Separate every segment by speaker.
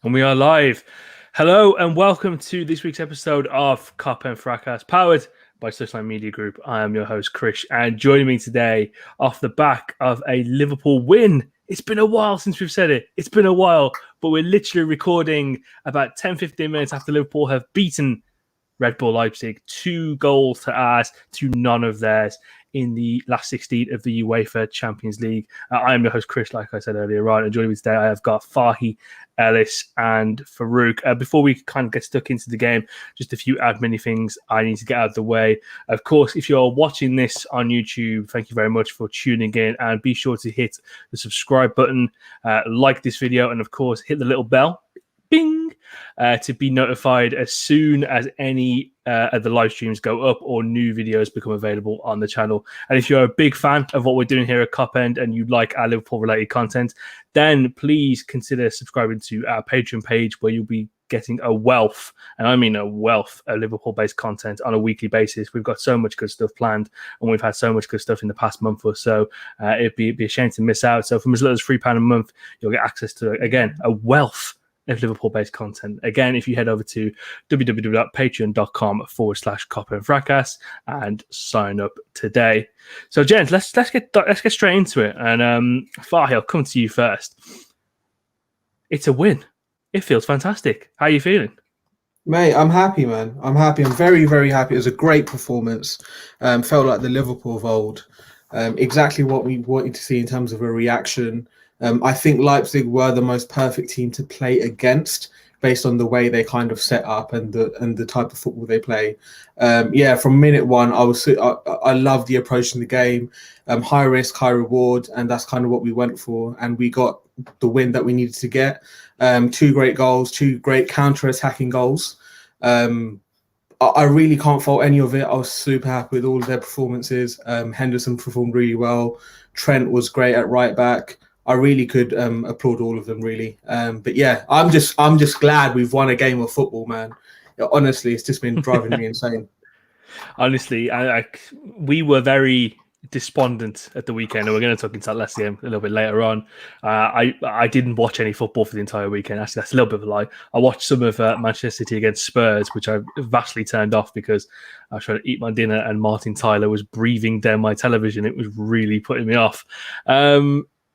Speaker 1: And we are live. Hello and welcome to this week's episode of Cop and Fracas, powered by Touchline Media Group. I am your host, Krish, and joining me today off the back of a Liverpool win. It's been a while since we've said it. It's been a while, but we're literally recording about 10-15 minutes after Liverpool have beaten Red Bull Leipzig 2 goals to none of theirs in the last 16 of the UEFA Champions League. I am your host, Krish, like I said earlier, right? And joining me today, I have got Fahi, Ellis and Faruk. Before we kind of get stuck into the game, just a few admin things I need to get out of the way. Of course, if you're watching this on YouTube, thank you very much for tuning in, and be sure to hit the subscribe button, like this video, and of course, hit the little bell, bing, to be notified as soon as any of the live streams go up or new videos become available on the channel. And if you're a big fan of what we're doing here at Cop End and you like our Liverpool related content, then please consider subscribing to our Patreon page, where you'll be getting a wealth, and I mean a wealth, of Liverpool-based content on a weekly basis. We've got so much good stuff planned, and we've had so much good stuff in the past month or so. It'd be a shame to miss out. So from as little as £3 a month, you'll get access to, again, a wealth of Liverpool-based content. Again, if you head over to www.patreon.com/Cop and Fracas and sign up today. So, gents, let's get straight into it. And Fahi, I'll come to you first. It's a win. It feels fantastic. How are you feeling?
Speaker 2: Mate, I'm happy, man. I'm happy. I'm very, very happy. It was a great performance. Felt like the Liverpool of old. Exactly what we wanted to see in terms of a reaction. I think Leipzig were the most perfect team to play against, based on the way they kind of set up and the type of football they play. From minute one, I loved the approach in the game. High risk, high reward, and that's kind of what we went for. And we got the win that we needed to get. 2 great goals, 2 great counter-attacking goals. I really can't fault any of it. I was super happy with all of their performances. Henderson performed really well. Trent was great at right back. I really could applaud all of them, really. But yeah, I'm just glad we've won a game of football, man. Honestly, it's just been driving me insane.
Speaker 1: Honestly, we were very despondent at the weekend, and we're going to talk into that Leicester game a little bit later on. I didn't watch any football for the entire weekend. Actually, that's a little bit of a lie. I watched some of Manchester City against Spurs, which I vastly turned off because I was trying to eat my dinner and Martin Tyler was breathing down my television. It was really putting me off.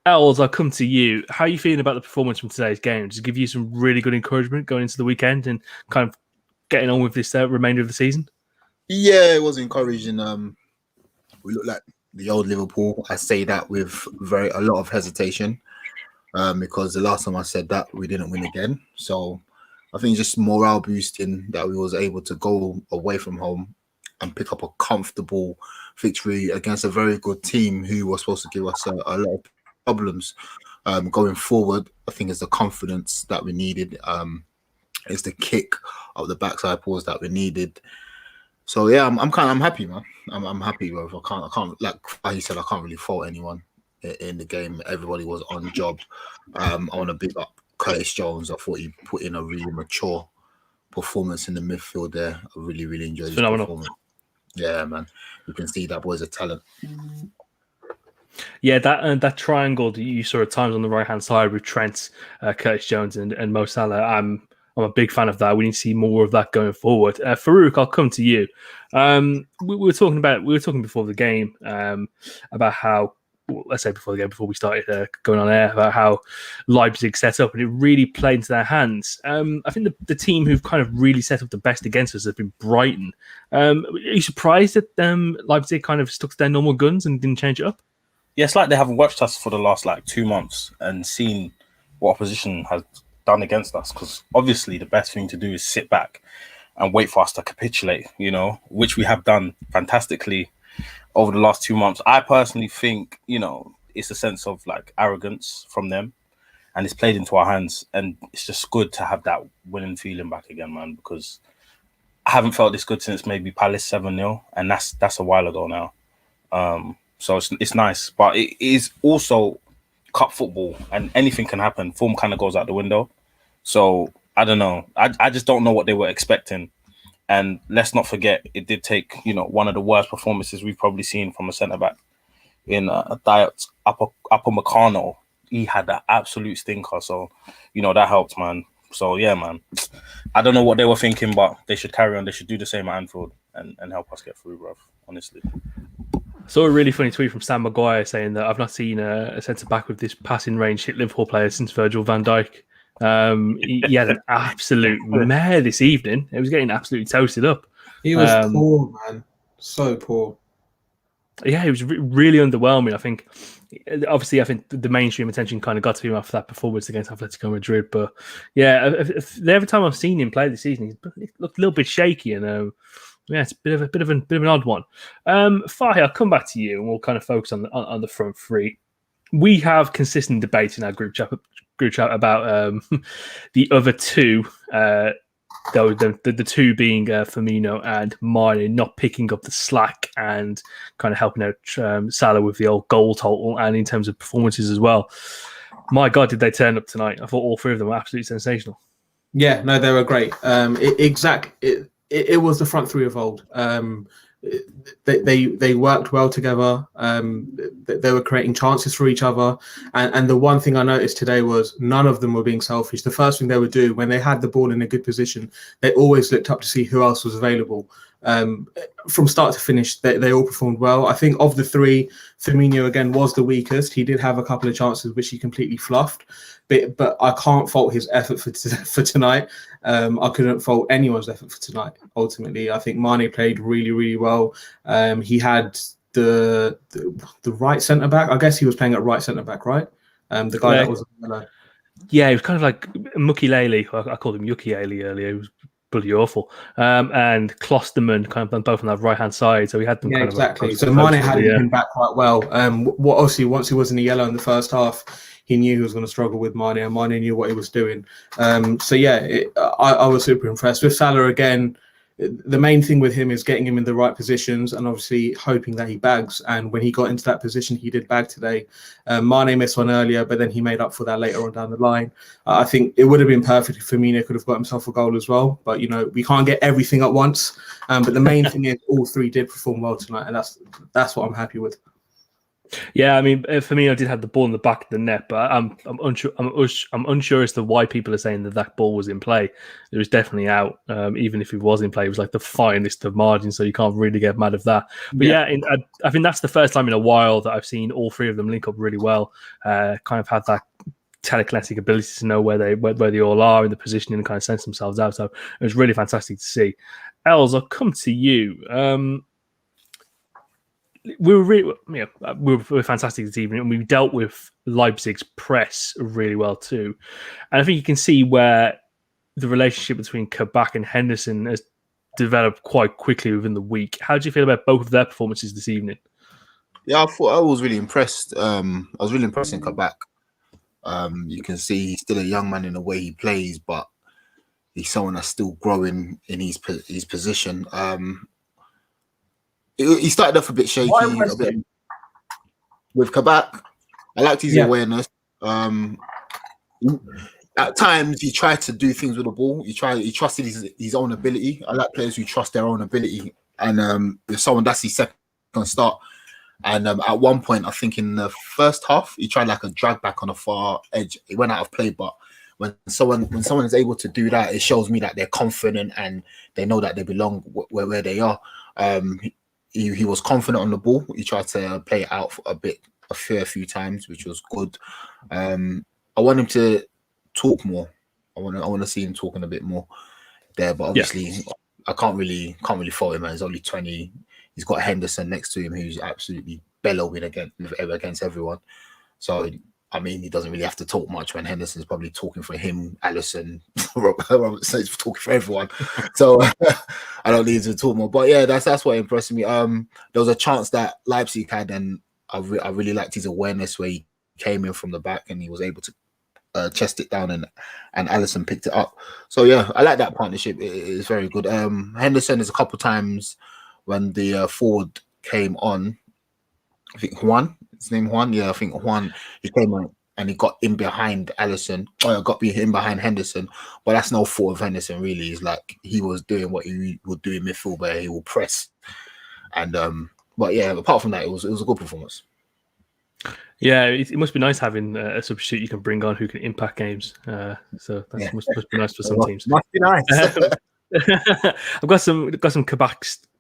Speaker 1: Els, I'll come to you. How are you feeling about the performance from today's game? Does it give you some really good encouragement going into the weekend and kind of getting on with this remainder of the season?
Speaker 3: Yeah, it was encouraging. We look like the old Liverpool. I say that with a lot of hesitation, because the last time I said that, we didn't win again. So I think just morale boosting that we was able to go away from home and pick up a comfortable victory against a very good team who was supposed to give us a lot of problems going forward. I think it's the confidence that we needed. It's the kick of the backside pause that we needed. So yeah, I'm happy, man. I'm happy, bro. I can't like he said, I can't really fault anyone in the game. Everybody was on job. I want to big up Curtis Jones. I thought he put in a really mature performance in the midfield there. I really, really enjoyed his performance. Yeah, man. You can see that boy's a talent.
Speaker 1: Yeah, that triangle that you saw at times on the right-hand side with Trent, Curtis Jones and Mo Salah, I'm a big fan of that. We need to see more of that going forward. Faruk, I'll come to you. We were talking before the game about how, before we started going on air, about how Leipzig set up, and it really played into their hands. I think the team who've kind of really set up the best against us has been Brighton. Are you surprised that Leipzig kind of stuck to their normal guns and didn't change it up?
Speaker 4: Yeah, it's like they haven't watched us for the last 2 months and seen what opposition has done against us, because obviously the best thing to do is sit back and wait for us to capitulate, which we have done fantastically over the last 2 months. I personally think, it's a sense of arrogance from them, and it's played into our hands, and it's just good to have that winning feeling back again, man, because I haven't felt this good since maybe Palace 7-0, and that's a while ago now. So it's nice, but it is also cup football, and anything can happen. Form kind of goes out the window. So I don't know. I just don't know what they were expecting. And let's not forget, it did take, one of the worst performances we've probably seen from a centre-back in Diet Upper Meccano. He had that absolute stinker. So, that helped, man. So yeah, man, I don't know what they were thinking, but they should carry on. They should do the same at Anfield and help us get through, bro. Honestly.
Speaker 1: I saw a really funny tweet from Sam Maguire saying that I've not seen a centre back with this passing range hit Liverpool player since Virgil van Dijk. He had an absolute mare this evening. It was getting absolutely toasted up.
Speaker 2: He was poor, man. So poor.
Speaker 1: Yeah, he was really underwhelming. I think the mainstream attention kind of got to him after that performance against Atletico Madrid. But yeah, every time I've seen him play this season, he looked a little bit shaky, and yeah, it's a bit of an odd one. Fahi, I'll come back to you, and we'll kind of focus on the front three. We have consistent debates in our group chat about the other two. The two being Firmino and Mane not picking up the slack and kind of helping out Salah with the old goal total and in terms of performances as well. My God, did they turn up tonight? I thought all three of them were absolutely sensational.
Speaker 2: Yeah, no, they were great. It was the front three of old. They worked well together. They were creating chances for each other. And the one thing I noticed today was none of them were being selfish. The first thing they would do when they had the ball in a good position, they always looked up to see who else was available. From start to finish, they all performed well. I think of the three, Firmino again was the weakest. He did have a couple of chances which he completely fluffed, but I can't fault his effort for tonight. I couldn't fault anyone's effort for tonight. Ultimately, I think Mane played really, really well. He had the right centre back. I guess he was playing at right centre back, right? The guy that was.
Speaker 1: Yeah, he was kind of like Mukiele. I called him Yukiele earlier. He was bloody awful. And Klosterman kind of both on that right hand side. So he had them kind
Speaker 2: exactly.
Speaker 1: of
Speaker 2: so Mane had him back quite well. What obviously once he was in the yellow in the first half, he knew he was going to struggle with Mane, and Mane knew what he was doing. So yeah, I was super impressed with Salah again. The main thing with him is getting him in the right positions and obviously hoping that he bags. And when he got into that position, he did bag today. Mane missed one earlier, but then he made up for that later on down the line. I think it would have been perfect if Firmino could have got himself a goal as well. But, we can't get everything at once. But the main thing is all three did perform well tonight. And that's what I'm happy with.
Speaker 1: Yeah, I mean, Firmino did have the ball in the back of the net, but I'm unsure. I'm unsure as to why people are saying that ball was in play. It was definitely out. Even if it was in play, it was like the finest of margins, so you can't really get mad of that. But I think that's the first time in a while that I've seen all three of them link up really well. Kind of had that telekinetic ability to know where they all are in the positioning and kind of sense themselves out. So it was really fantastic to see. Els, I'll come to you. We were fantastic this evening, and we dealt with Leipzig's press really well too. And I think you can see where the relationship between Kabak and Henderson has developed quite quickly within the week. How do you feel about both of their performances this evening?
Speaker 3: Yeah, I was really impressed. I was really impressed in Kabak. You can see he's still a young man in the way he plays, but he's someone that's still growing in his position. He started off a bit shaky with Kabak. I liked his awareness. At times, he tried to do things with the ball. He trusted his own ability. I like players who trust their own ability. And if someone that's his second start. And at one point, I think in the first half, he tried like a drag back on the far edge. It went out of play, but when someone is able to do that, it shows me that they're confident and they know that they belong where they are. He was confident on the ball. He tried to play it out for a fair few times, which was good. I want him to talk more. I want to see him talking a bit more there. But obviously, I can't really fault him. Man. He's only 20. He's got Henderson next to him, who's absolutely bellowing against everyone. So I mean, he doesn't really have to talk much when Henderson's probably talking for him, Alisson, Robertson's talking for everyone. So I don't need to talk more. But yeah, that's what impressed me. There was a chance that Leipzig had, and I really liked his awareness where he came in from the back and he was able to chest it down, and Alisson picked it up. So yeah, I like that partnership. It's very good. Henderson is a couple times when the forward came on. I think Juan. His name Juan, yeah, I think Juan. He came on and he got in behind Alisson. Got in behind Henderson, but that's no fault of Henderson. Really, it's like he was doing what he would do in midfield, where he will press. And but yeah, apart from that, it was a good performance.
Speaker 1: Yeah, it must be nice having a substitute you can bring on who can impact games. So that must be nice for some teams.
Speaker 3: Must be nice.
Speaker 1: I've got some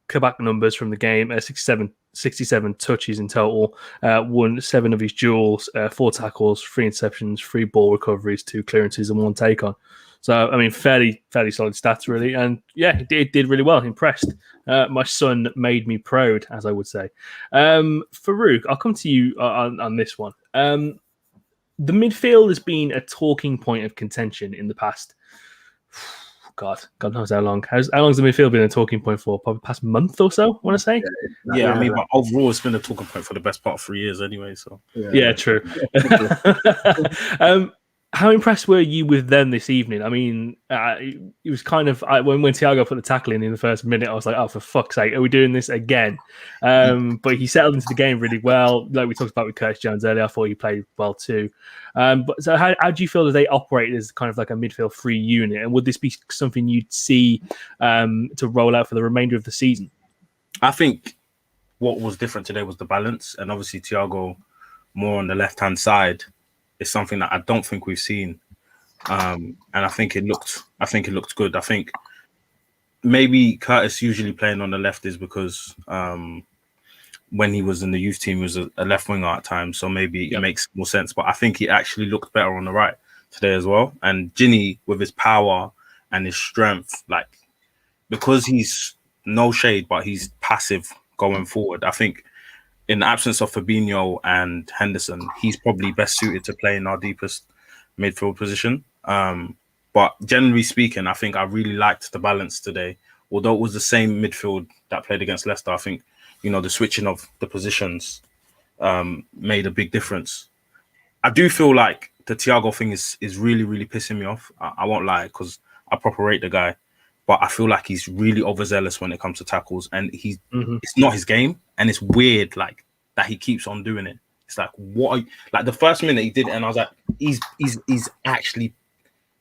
Speaker 1: Kabak numbers from the game. 67 touches in total. Won 7 of his duels, 4 tackles, 3 interceptions, 3 ball recoveries, 2 clearances, and 1 take on. So I mean, fairly solid stats, really. And yeah, it did really well. Impressed. My son made me proud, as I would say. Faruk, I'll come to you on this one. The midfield has been a talking point of contention in the past. God knows how long. How long has the midfield been a talking point for? Probably past month or so, I want to say.
Speaker 4: Yeah, I mean, but overall, it's been a talking point for the best part of 3 years anyway. So
Speaker 1: yeah, true. How impressed were you with them this evening? I mean, it was kind of when Thiago put the tackle in the first minute, I was like, "Oh, for fuck's sake, are we doing this again?" But he settled into the game really well. Like we talked about with Curtis Jones earlier, I thought he played well too. But so, how do you feel that they operate as kind of like a midfield free unit? And would this be something you'd see to roll out for the remainder of the season?
Speaker 4: I think what was different today was the balance, and obviously Thiago more on the left-hand side is something that I don't think we've seen, and I think it looked good. I think maybe Curtis usually playing on the left is because when he was in the youth team, he was a left winger at times, so maybe it makes more sense. But I think he actually looked better on the right today as well. And Ginny, with his power and his strength, like because he's no shade, but he's passive going forward. I think in the absence of Fabinho and Henderson, he's probably best suited to play in our deepest midfield position. But generally speaking, I think I really liked the balance today. Although it was the same midfield that played against Leicester, I think, the switching of the positions made a big difference. I do feel like the Thiago thing is really, really pissing me off. I won't lie, because I proper rate the guy. But I feel like he's really overzealous when it comes to tackles, and it's not his game, and it's weird like that he keeps on doing it. It's like, what? Like the first minute he did it, and I was like, he's actually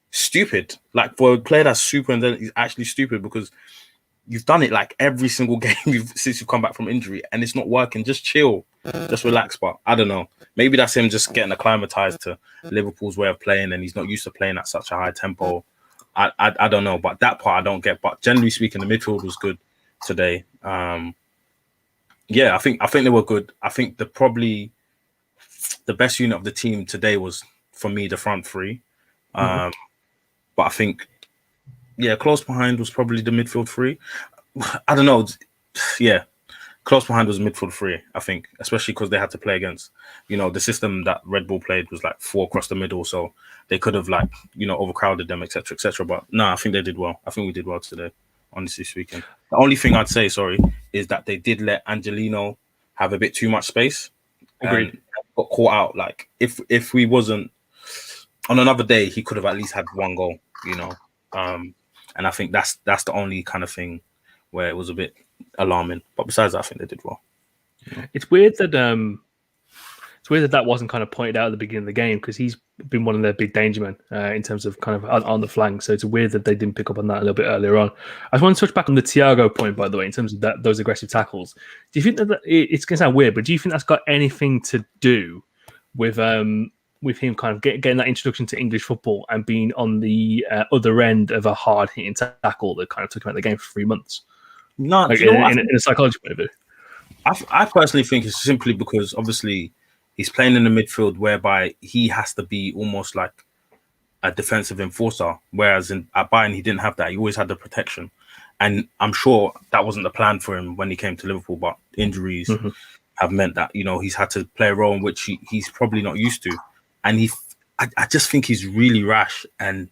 Speaker 4: stupid. Like for a player that's super intelligent, he's actually stupid because you've done it like every single game since you've come back from injury, and it's not working. Just chill, just relax. But I don't know. Maybe that's him just getting acclimatized to Liverpool's way of playing, and he's not used to playing at such a high tempo. I don't know, but that part I don't get. But generally speaking, the midfield was good today. I think they were good. I think probably the best unit of the team today was, for me, the front three. But I think, close behind was probably the midfield three. I don't know. Yeah, close behind was midfield three, I think, especially because they had to play against, the system that Red Bull played was like 4 across the middle. So they could have overcrowded them, etc., etc. But no, I think they did well. I think we did well today, honestly speaking. The only thing I'd say, is that they did let Angelino have a bit too much space.
Speaker 1: Agreed.
Speaker 4: And got caught out. Like if we wasn't on another day, he could have at least had 1 goal, And I think that's the only kind of thing where it was a bit alarming. But besides that, I think they did well.
Speaker 1: It's weird that that wasn't kind of pointed out at the beginning of the game, because he's been one of their big danger men in terms of kind of on the flank. So it's weird that they didn't pick up on that a little bit earlier on. I just want to touch back on the Thiago point, by the way, in terms of those aggressive tackles. Do you think that it's going to sound weird, but do you think that's got anything to do with him kind of getting that introduction to English football and being on the other end of a hard-hitting tackle that kind of took him out of the game for 3 months?
Speaker 4: No,
Speaker 1: in a psychology point of view.
Speaker 4: I personally think it's simply because obviously he's playing in the midfield whereby he has to be almost like a defensive enforcer, whereas at Bayern he didn't have that. He always had the protection, and I'm sure that wasn't the plan for him when he came to Liverpool. But injuries have meant that he's had to play a role in which he's probably not used to, and I just think he's really rash, and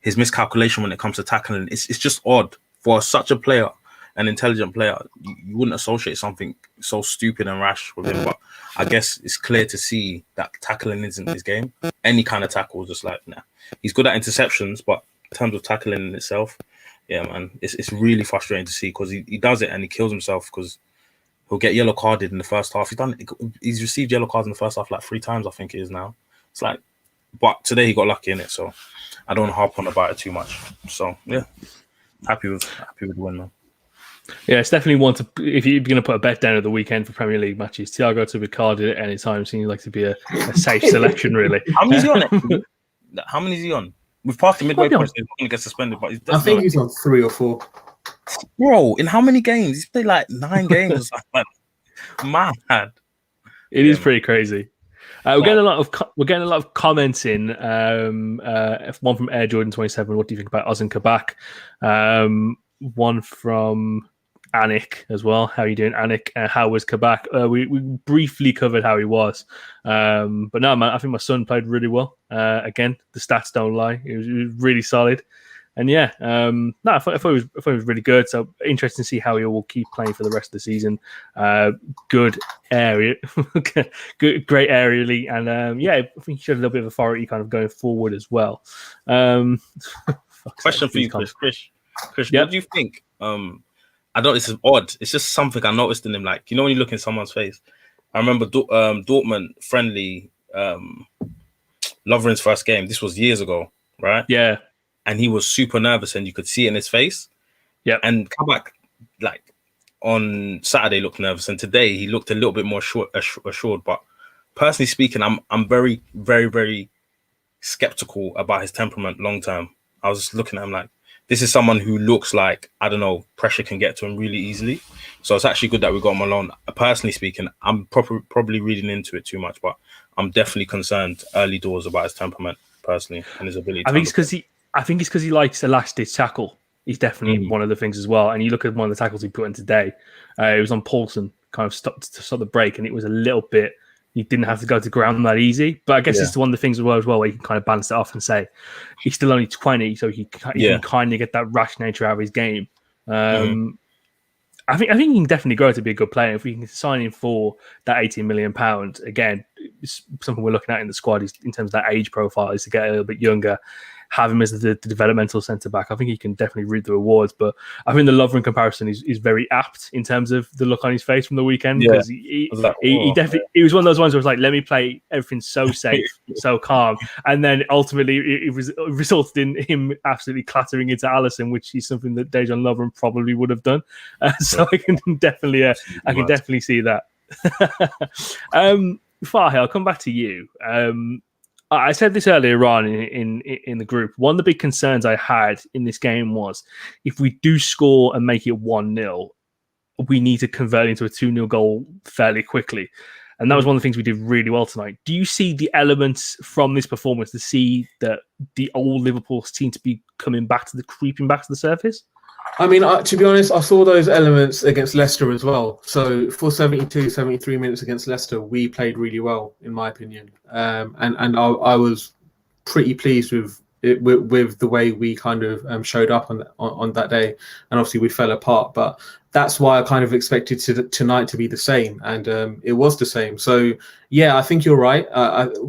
Speaker 4: his miscalculation when it comes to tackling, it's just odd for such a player. An intelligent player, you wouldn't associate something so stupid and rash with him. But I guess it's clear to see that tackling isn't his game. Any kind of tackle, just like, nah. He's good at interceptions, but in terms of tackling in itself, yeah, man, it's really frustrating to see, because he does it and he kills himself, because he'll get yellow carded in the first half. He's received yellow cards in the first half like 3 times, I think it is now. It's like, but today he got lucky in it, so I don't harp on about it too much. So yeah, happy with the win, man.
Speaker 1: Yeah, it's definitely one to, if you're going to put a bet down at the weekend for Premier League matches, Thiago to be carded at any time seems like to be a safe selection, really.
Speaker 4: How many is he on? Actually? How many is he on? We've passed the midway
Speaker 1: Might be
Speaker 4: point, so he's going to get suspended. But he's
Speaker 2: I think
Speaker 4: definitely
Speaker 2: he's on 3 or 4.
Speaker 4: bro. In how many games? He's played like 9 games or something. Mad.
Speaker 1: It is pretty crazy. We're getting a lot of comments in. One from Air Jordan 27. What do you think about Ozan Kabak? One from Anik as well. How are you doing, Anik? How was Kabak? We briefly covered how he was, but no, man. I think my son played really well. Again, the stats don't lie. It was really solid. And yeah, no, I thought it was really good. So interesting to see how he will keep playing for the rest of the season. Good area, great aerially, and yeah, I think he showed a little bit of authority kind of going forward as well.
Speaker 4: Question for you, Krish. Krish, what do you think? I know this is odd. It's just something I noticed in him. Like, you know, when you look in someone's face. I remember Dortmund friendly, Lovren's first game. This was years ago, right?
Speaker 1: Yeah.
Speaker 4: And he was super nervous, and you could see it in his face.
Speaker 1: Yeah.
Speaker 4: And Kabak, like on Saturday, looked nervous, and today he looked a little bit more assured. But personally speaking, I'm very, very, very skeptical about his temperament long term. I was looking at him like, this is someone who looks like, I don't know, pressure can get to him really easily. So it's actually good that we got him alone. Personally speaking, I'm probably reading into it too much, but I'm definitely concerned early doors about his temperament personally and his ability.
Speaker 1: I think it's because he likes a last-ditch tackle. He's definitely one of the things as well. And you look at one of the tackles he put in today. It was on Paulson, kind of stopped to stop the break, and it was a little bit. He didn't have to go to ground that easy. But I guess it's one of the things as well where you can kind of balance it off and say he's still only 20, so he can kind of get that rash nature out of his game. I think he can definitely grow to be a good player. If we can sign him for that £18 million, again, it's something we're looking at in the squad is in terms of that age profile is to get a little bit younger, have him as the developmental centre back. I think he can definitely reap the rewards. But I think the Lovren comparison is very apt in terms of the look on his face from the weekend, because he definitely it was one of those ones where it was like, let me play everything so safe, so calm, and then ultimately it resulted in him absolutely clattering into Alisson, which is something that Dejan Lovren probably would have done. So I can definitely see that. Fahi, I'll come back to you. I said this earlier on in the group. One of the big concerns I had in this game was if we do score and make it 1-0, we need to convert into a 2-0 goal fairly quickly. And that was one of the things we did really well tonight. Do you see the elements from this performance to see that the old Liverpool seem to be creeping back to the surface?
Speaker 2: I mean, to be honest, I saw those elements against Leicester as well. So for 72, 73 minutes against Leicester, we played really well, in my opinion. And I was pretty pleased with the way we kind of showed up on that day. And obviously we fell apart, but that's why I kind of expected tonight to be the same. And it was the same. So, yeah, I think you're right.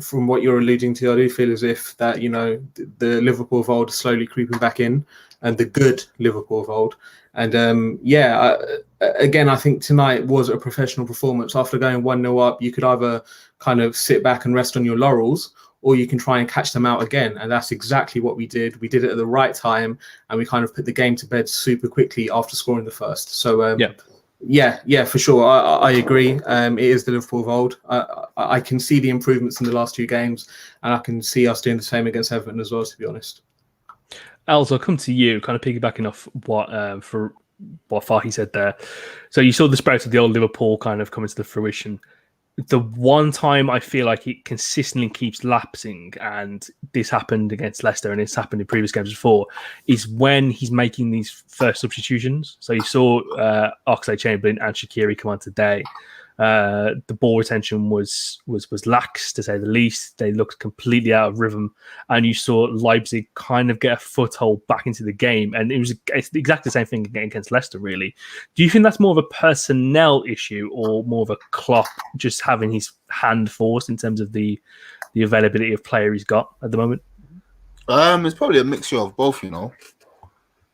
Speaker 2: From what you're alluding to, I do feel as if that, you know, the Liverpool of old is slowly creeping back in, and the good Liverpool of old. And again, I think tonight was a professional performance. After going 1-0 up, you could either kind of sit back and rest on your laurels, or you can try and catch them out again. And that's exactly what we did. We did it at the right time, and we kind of put the game to bed super quickly after scoring the first. So, yeah, for sure. I agree. It is the Liverpool of old. I can see the improvements in the last 2 games, and I can see us doing the same against Everton as well, to be honest.
Speaker 1: Els, I'll come to you, kind of piggybacking off what Fahi said there. So you saw the sprouts of the old Liverpool kind of coming to the fruition. The one time I feel like it consistently keeps lapsing, and this happened against Leicester and it's happened in previous games before, is when he's making these first substitutions. So you saw Oxlade-Chamberlain and Shaqiri come on today. The ball retention was lax, to say the least. They looked completely out of rhythm, and you saw Leipzig kind of get a foothold back into the game, and it's exactly the same thing against Leicester, really. Do you think that's more of a personnel issue or more of a Klopp just having his hand forced in terms of the availability of player he's got at the moment?
Speaker 3: It's probably a mixture of both, you know.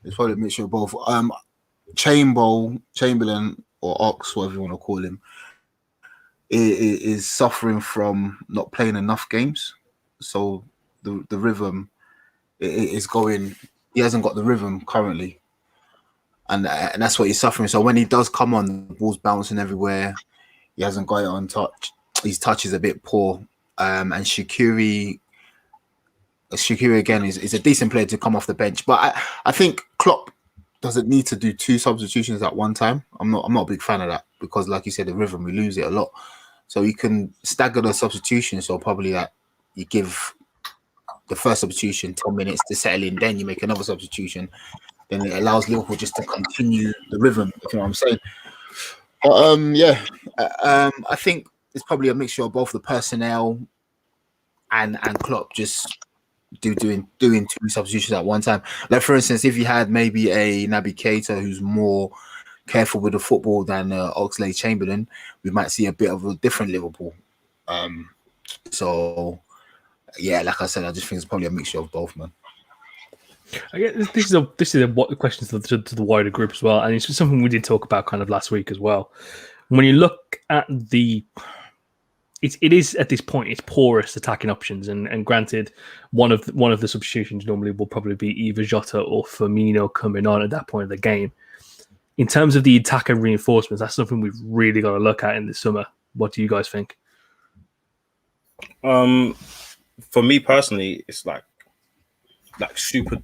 Speaker 3: It's probably a mixture of both. Chamberlain or Ox, whatever you want to call him, is suffering from not playing enough games. So the rhythm is going. He hasn't got the rhythm currently. and that's what he's suffering. So when he does come on, the ball's bouncing everywhere. He hasn't got it on touch. His touch is a bit poor. And Shaqiri again is a decent player to come off the bench, but I think Klopp doesn't need to do 2 substitutions at one time. I'm not a big fan of that because, like you said, the rhythm, we lose it a lot. So you can stagger the substitutions. So probably that you give the first substitution 10 minutes to settle in, then you make another substitution. Then it allows Liverpool just to continue the rhythm. If you know what I'm saying. But I think it's probably a mixture of both the personnel and Klopp just doing 2 substitutions at one time. Like for instance, if you had maybe a Naby Keita who's more careful with the football than Oxlade-Chamberlain, we might see a bit of a different Liverpool. So yeah, like I said, I just think it's probably a mixture of both, man.
Speaker 1: I guess this is a question to the wider group as well, and it's just something we did talk about kind of last week as well. When you look at it is at this point it's porous attacking options, and granted, one of the substitutions normally will probably be either Jota or Firmino coming on at that point of the game. In terms of the attacker reinforcements, that's something we've really got to look at in the summer. What do you guys think?
Speaker 4: For me personally, it's like super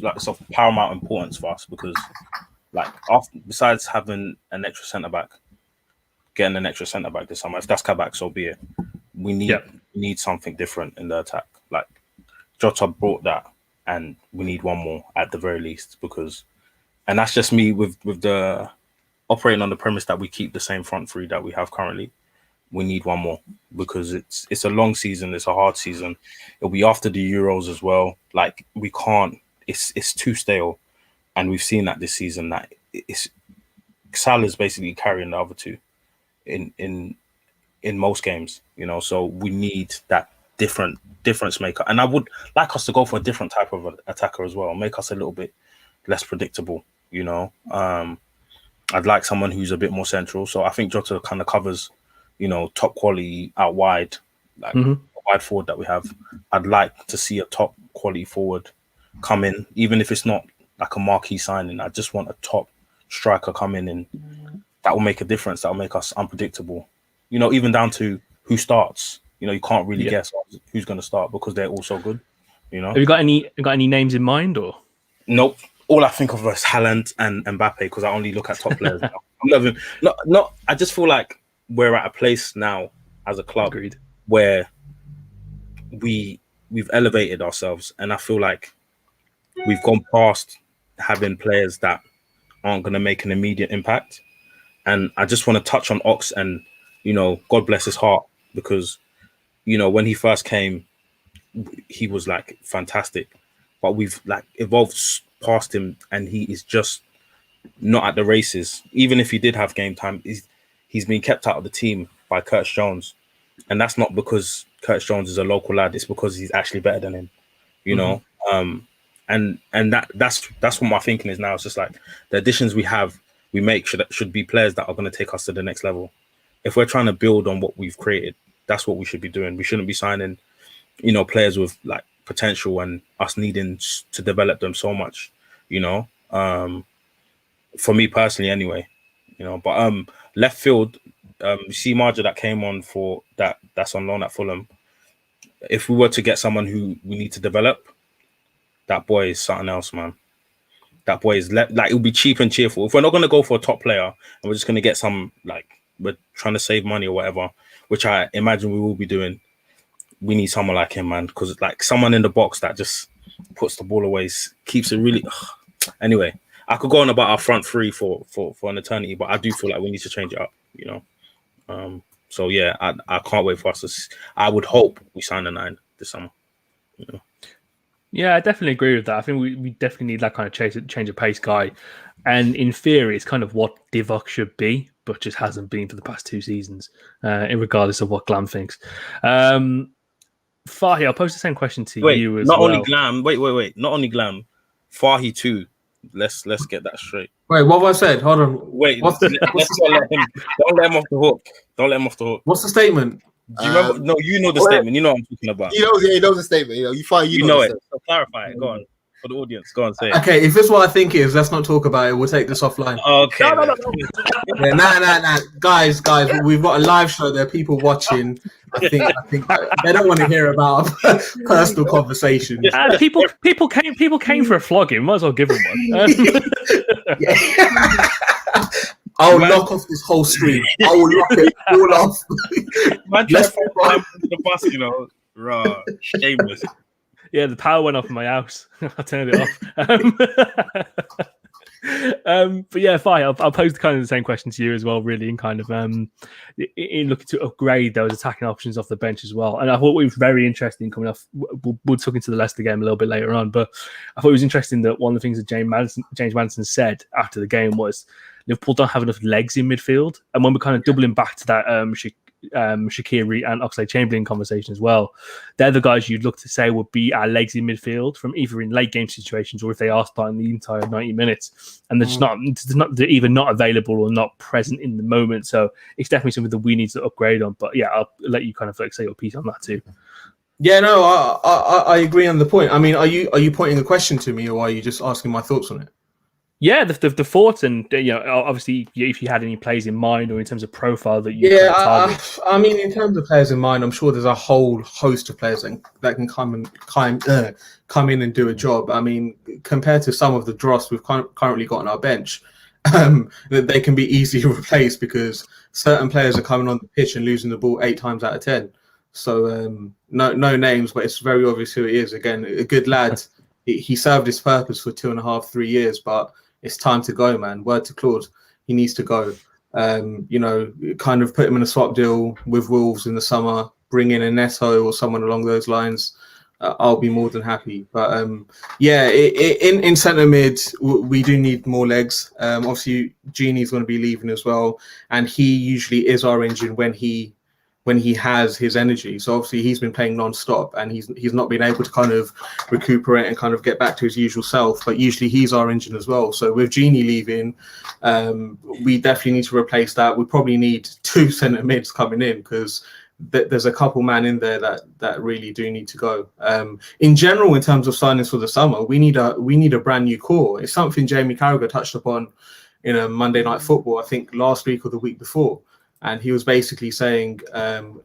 Speaker 4: like sort of paramount importance for us because besides having an extra centre back, getting an extra centre back this summer, if that's Kabak, so be it. We need something different in the attack. Like Jota brought that, and we need one more at the very least and that's just me with the operating on the premise that we keep the same front three that we have currently. We need one more because it's a long season. It's a hard season. It'll be after the Euros as well. Like we can't. It's too stale, and we've seen that this season. That Salah's basically carrying the other two in most games. You know, so we need that difference maker. And I would like us to go for a different type of attacker as well. Make us a little bit less predictable. You know, I'd like someone who's a bit more central. So I think Jota kind of covers, you know, top quality out wide, like wide forward that we have. I'd like to see a top quality forward come in, even if it's not like a marquee signing. I just want a top striker come in, and that will make a difference. That will make us unpredictable. You know, even down to who starts. You know, you can't really guess who's going to start because they're all so good. You know,
Speaker 1: have you got any names in mind or?
Speaker 4: Nope. All I think of is Haaland and Mbappe because I only look at top players now. I'm not. I just feel like we're at a place now as a club where we've elevated ourselves, and I feel like we've gone past having players that aren't going to make an immediate impact. And I just want to touch on Ox, and you know, God bless his heart, because you know when he first came, he was like fantastic, but we've like evolved past him, and he is just not at the races. Even if he did have game time, he's been kept out of the team by Curtis Jones, and that's not because Curtis Jones is a local lad. It's because he's actually better than him, you know. And that's what my thinking is now. It's just like the additions we make should be players that are going to take us to the next level. If we're trying to build on what we've created, that's what we should be doing. We shouldn't be signing, you know, players with like potential and us needing to develop them so much, you know. For me personally, anyway, you know. But left field, you see Marja that came on for that's on loan at Fulham. If we were to get someone who we need to develop, that boy is something else, man. That boy is like it'll be cheap and cheerful. If we're not going to go for a top player and we're just going to get some, like we're trying to save money or whatever, which I imagine we will be doing, we need someone like him, man. Because like someone in the box that just puts the ball away, keeps it really. Anyway, I could go on about our front three for an eternity, but I do feel like we need to change it up, you know. So yeah, I can't wait for us to. I would hope we sign a 9 this summer, you know.
Speaker 1: Yeah, I definitely agree with that. I think we definitely need that kind of change of pace guy. And in theory, it's kind of what Divock should be, but just hasn't been for the past 2 seasons, regardless of what Glam thinks. Fahi, I'll pose the same question to you as well.
Speaker 4: Not only Glam. Wait. Not only Glam. Fahi too. Let's get that straight.
Speaker 2: Wait, what have I said? Hold on.
Speaker 4: Wait, don't let him off the hook. Don't let him off the hook.
Speaker 2: What's the statement?
Speaker 4: Do you remember? No, you know the statement. You know what I'm talking about.
Speaker 3: He knows the statement. You know it.
Speaker 4: So clarify it. Go on. for the audience. Go on, say it.
Speaker 2: Okay, if this is what I think it is, let's not talk about it. We'll take this offline.
Speaker 4: Okay.
Speaker 1: No.
Speaker 2: Yeah, nah. Guys, we've got a live show. There are people watching. I think they don't want to hear about personal conversations.
Speaker 1: People came for a flogging. Might as well give them one.
Speaker 2: I'll lock off this whole stream. I will lock it all off.
Speaker 4: Man, just climb into the bus, you know. Raw, shameless.
Speaker 1: Yeah, the power went off in my house. I turned it off. But yeah, Fahi, I'll pose kind of the same question to you as well, really, and kind of in looking to upgrade those attacking options off the bench as well. And I thought it was very interesting coming off. We'll talk into the Leicester game a little bit later on, but I thought it was interesting that one of the things that James Madison said after the game was Liverpool don't have enough legs in midfield. And when we're kind of doubling back to that Shaqiri and Oxlade-Chamberlain conversation as well, they're the guys you'd look to say would be our legs in midfield from either in late game situations or if they are starting the entire 90 minutes, and they're either not available or not present in the moment. So it's definitely something that we need to upgrade on. But yeah, I'll let you kind of say your piece on that too.
Speaker 2: Yeah, no, I agree on the point. I mean, are you pointing a question to me, or are you just asking my thoughts on it?
Speaker 1: Yeah, the thoughts, and obviously, if you had any plays in mind or in terms of profile that you
Speaker 2: I mean, in terms of players in mind, I'm sure there's a whole host of players that can come in and do a job. I mean, compared to some of the dross we've currently got on our bench, they can be easily replaced because certain players are coming on the pitch and losing the ball 8 times out of 10. So no names, but it's very obvious who it is. Again, a good lad. He served his purpose for 2.5, 3 years, but it's time to go, man. Word to Claude, he needs to go. Kind of put him in a swap deal with Wolves in the summer, bring in a Neto or someone along those lines. I'll be more than happy. But in centre mid, we do need more legs. Obviously, Gini's going to be leaving as well, and he usually is our engine when he has his energy. So obviously he's been playing non-stop and he's not been able to kind of recuperate and kind of get back to his usual self, but usually he's our engine as well. So with Gini leaving, we definitely need to replace that. We probably need 2 centre mids coming in because there's a couple man in there that really do need to go. In general, in terms of signings for the summer, we need a brand new core. It's something Jamie Carragher touched upon in a Monday Night Football, I think last week or the week before. And he was basically saying,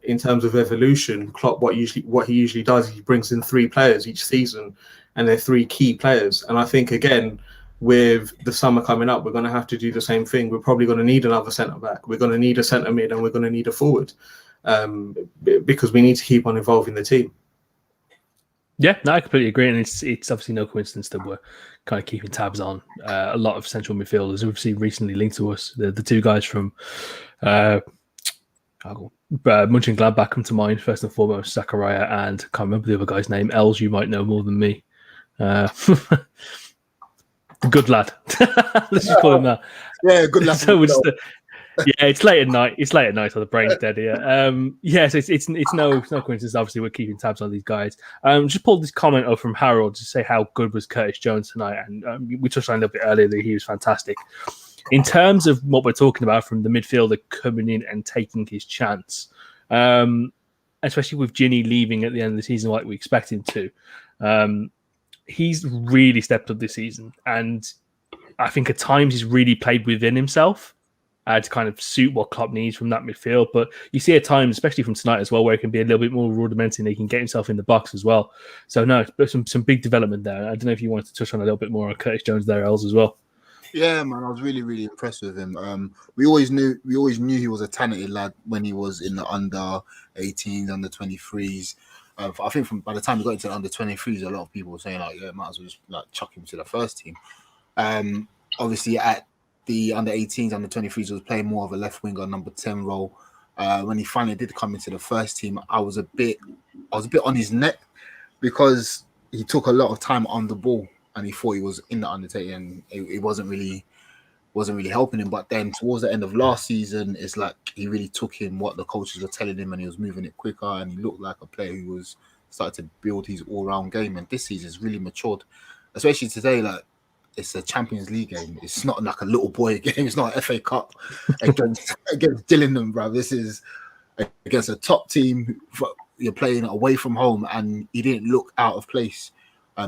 Speaker 2: in terms of evolution, Klopp, what he usually does, he brings in 3 players each season, and they're 3 key players. And I think, again, with the summer coming up, we're going to have to do the same thing. We're probably going to need another centre-back. We're going to need a centre-mid, and we're going to need a forward because we need to keep on involving the team.
Speaker 1: Yeah, no, I completely agree. And it's obviously no coincidence that we're kind of keeping tabs on a lot of central midfielders. We've seen recently linked to us, the 2 guys from Mönchengladbach come to mind, first and foremost, Zakaria, and I can't remember the other guy's name. Els, you might know more than me. Good lad. Let's just call him that.
Speaker 3: Yeah, good lad.
Speaker 1: So it's late at night. It's late at night, so the brain's dead here. So it's no coincidence. Obviously, we're keeping tabs on these guys. Just pulled this comment up from Harold to say how good was Curtis Jones tonight, and we touched on it a little bit earlier that he was fantastic. In terms of what we're talking about from the midfielder coming in and taking his chance, especially with Gini leaving at the end of the season like we expect him to, he's really stepped up this season, and I think at times he's really played within himself to kind of suit what Klopp needs from that midfield. But you see at times, especially from tonight as well, where it can be a little bit more rudimentary and he can get himself in the box as well. So no, some big development there. I don't know if you wanted to touch on a little bit more on Curtis Jones there, Els, as well.
Speaker 3: Yeah, man, I was really, really impressed with him. We always knew he was a talented lad when he was in the under 18s, under 23s. I think by the time he got into the under 23s, a lot of people were saying like, yeah, might as well just like chuck him to the first team. Obviously at the under 18s, under 23s, was playing more of a left winger, number 10 role. When he finally did come into the first team, I was a bit on his neck because he took a lot of time on the ball. And he thought he was in the undertaking, and it wasn't really helping him. But then towards the end of last season, it's like he really took in what the coaches were telling him, and he was moving it quicker, and he looked like a player who was starting to build his all-round game. And this season has really matured, especially today. Like it's a Champions League game. It's not like a little boy game. It's not an FA Cup against Gillingham, bro. This is against a top team. You're playing away from home, and he didn't look out of place.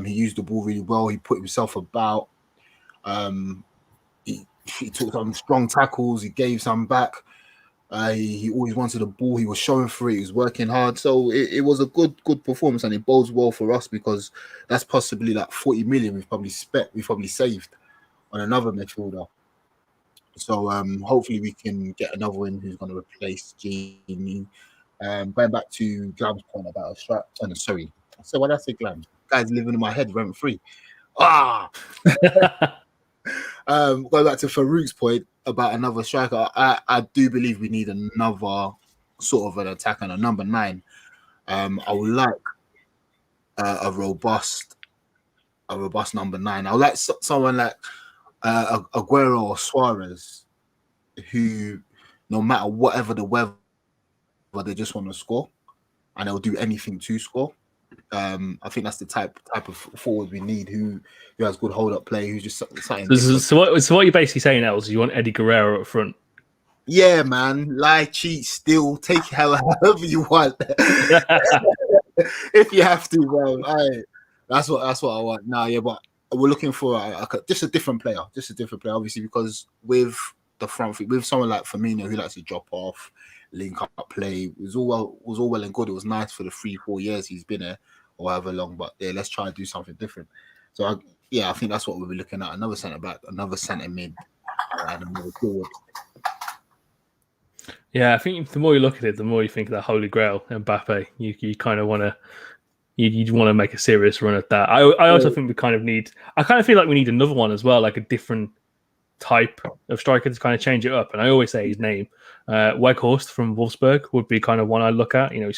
Speaker 3: He used the ball really well. He put himself about. He took some strong tackles. He gave some back. He always wanted the ball. He was showing for it. He was working hard. So it was a good performance, and it bodes well for us because that's possibly like 40 million we've probably saved on another midfielder. So hopefully we can get another one who's going to replace Genie. Going back to Glam's point about a strike. Oh, no, sorry. So when I say Glam, guys living in my head rent free. Going back to Faruk's point about another striker, I do believe we need another sort of an attack and a number 9. I would like a robust number 9. I would like someone like Aguero or Suarez, who no matter whatever the weather, they just want to score, and they'll do anything to score. I think that's the type of forward we need, who has good hold up play, who's just something.
Speaker 1: So what you're basically saying, Els, is you want Eddie Guerrero up front?
Speaker 3: Yeah, man. Lie, cheat, steal, take however you want. If you have to, bro. That's what I want. Nah, yeah, but we're looking for just a different player. Obviously, because with the front feet, with someone like Firmino who likes to drop off, link up play, it was all well and good. It was nice for the 3-4 years he's been here, or however long. But yeah, let's try and do something different. So I think that's what we'll be looking at: another centre back, another centre mid, and another forward.
Speaker 1: Yeah, I think the more you look at it, the more you think of that Holy Grail, Mbappe. You kind of want to. You want to make a serious run at that. I also think we kind of need. I kind of feel like we need another one as well, like a different type of striker to kind of change it up. And I always say his name, Weghorst from Wolfsburg would be kind of one I look at. You know,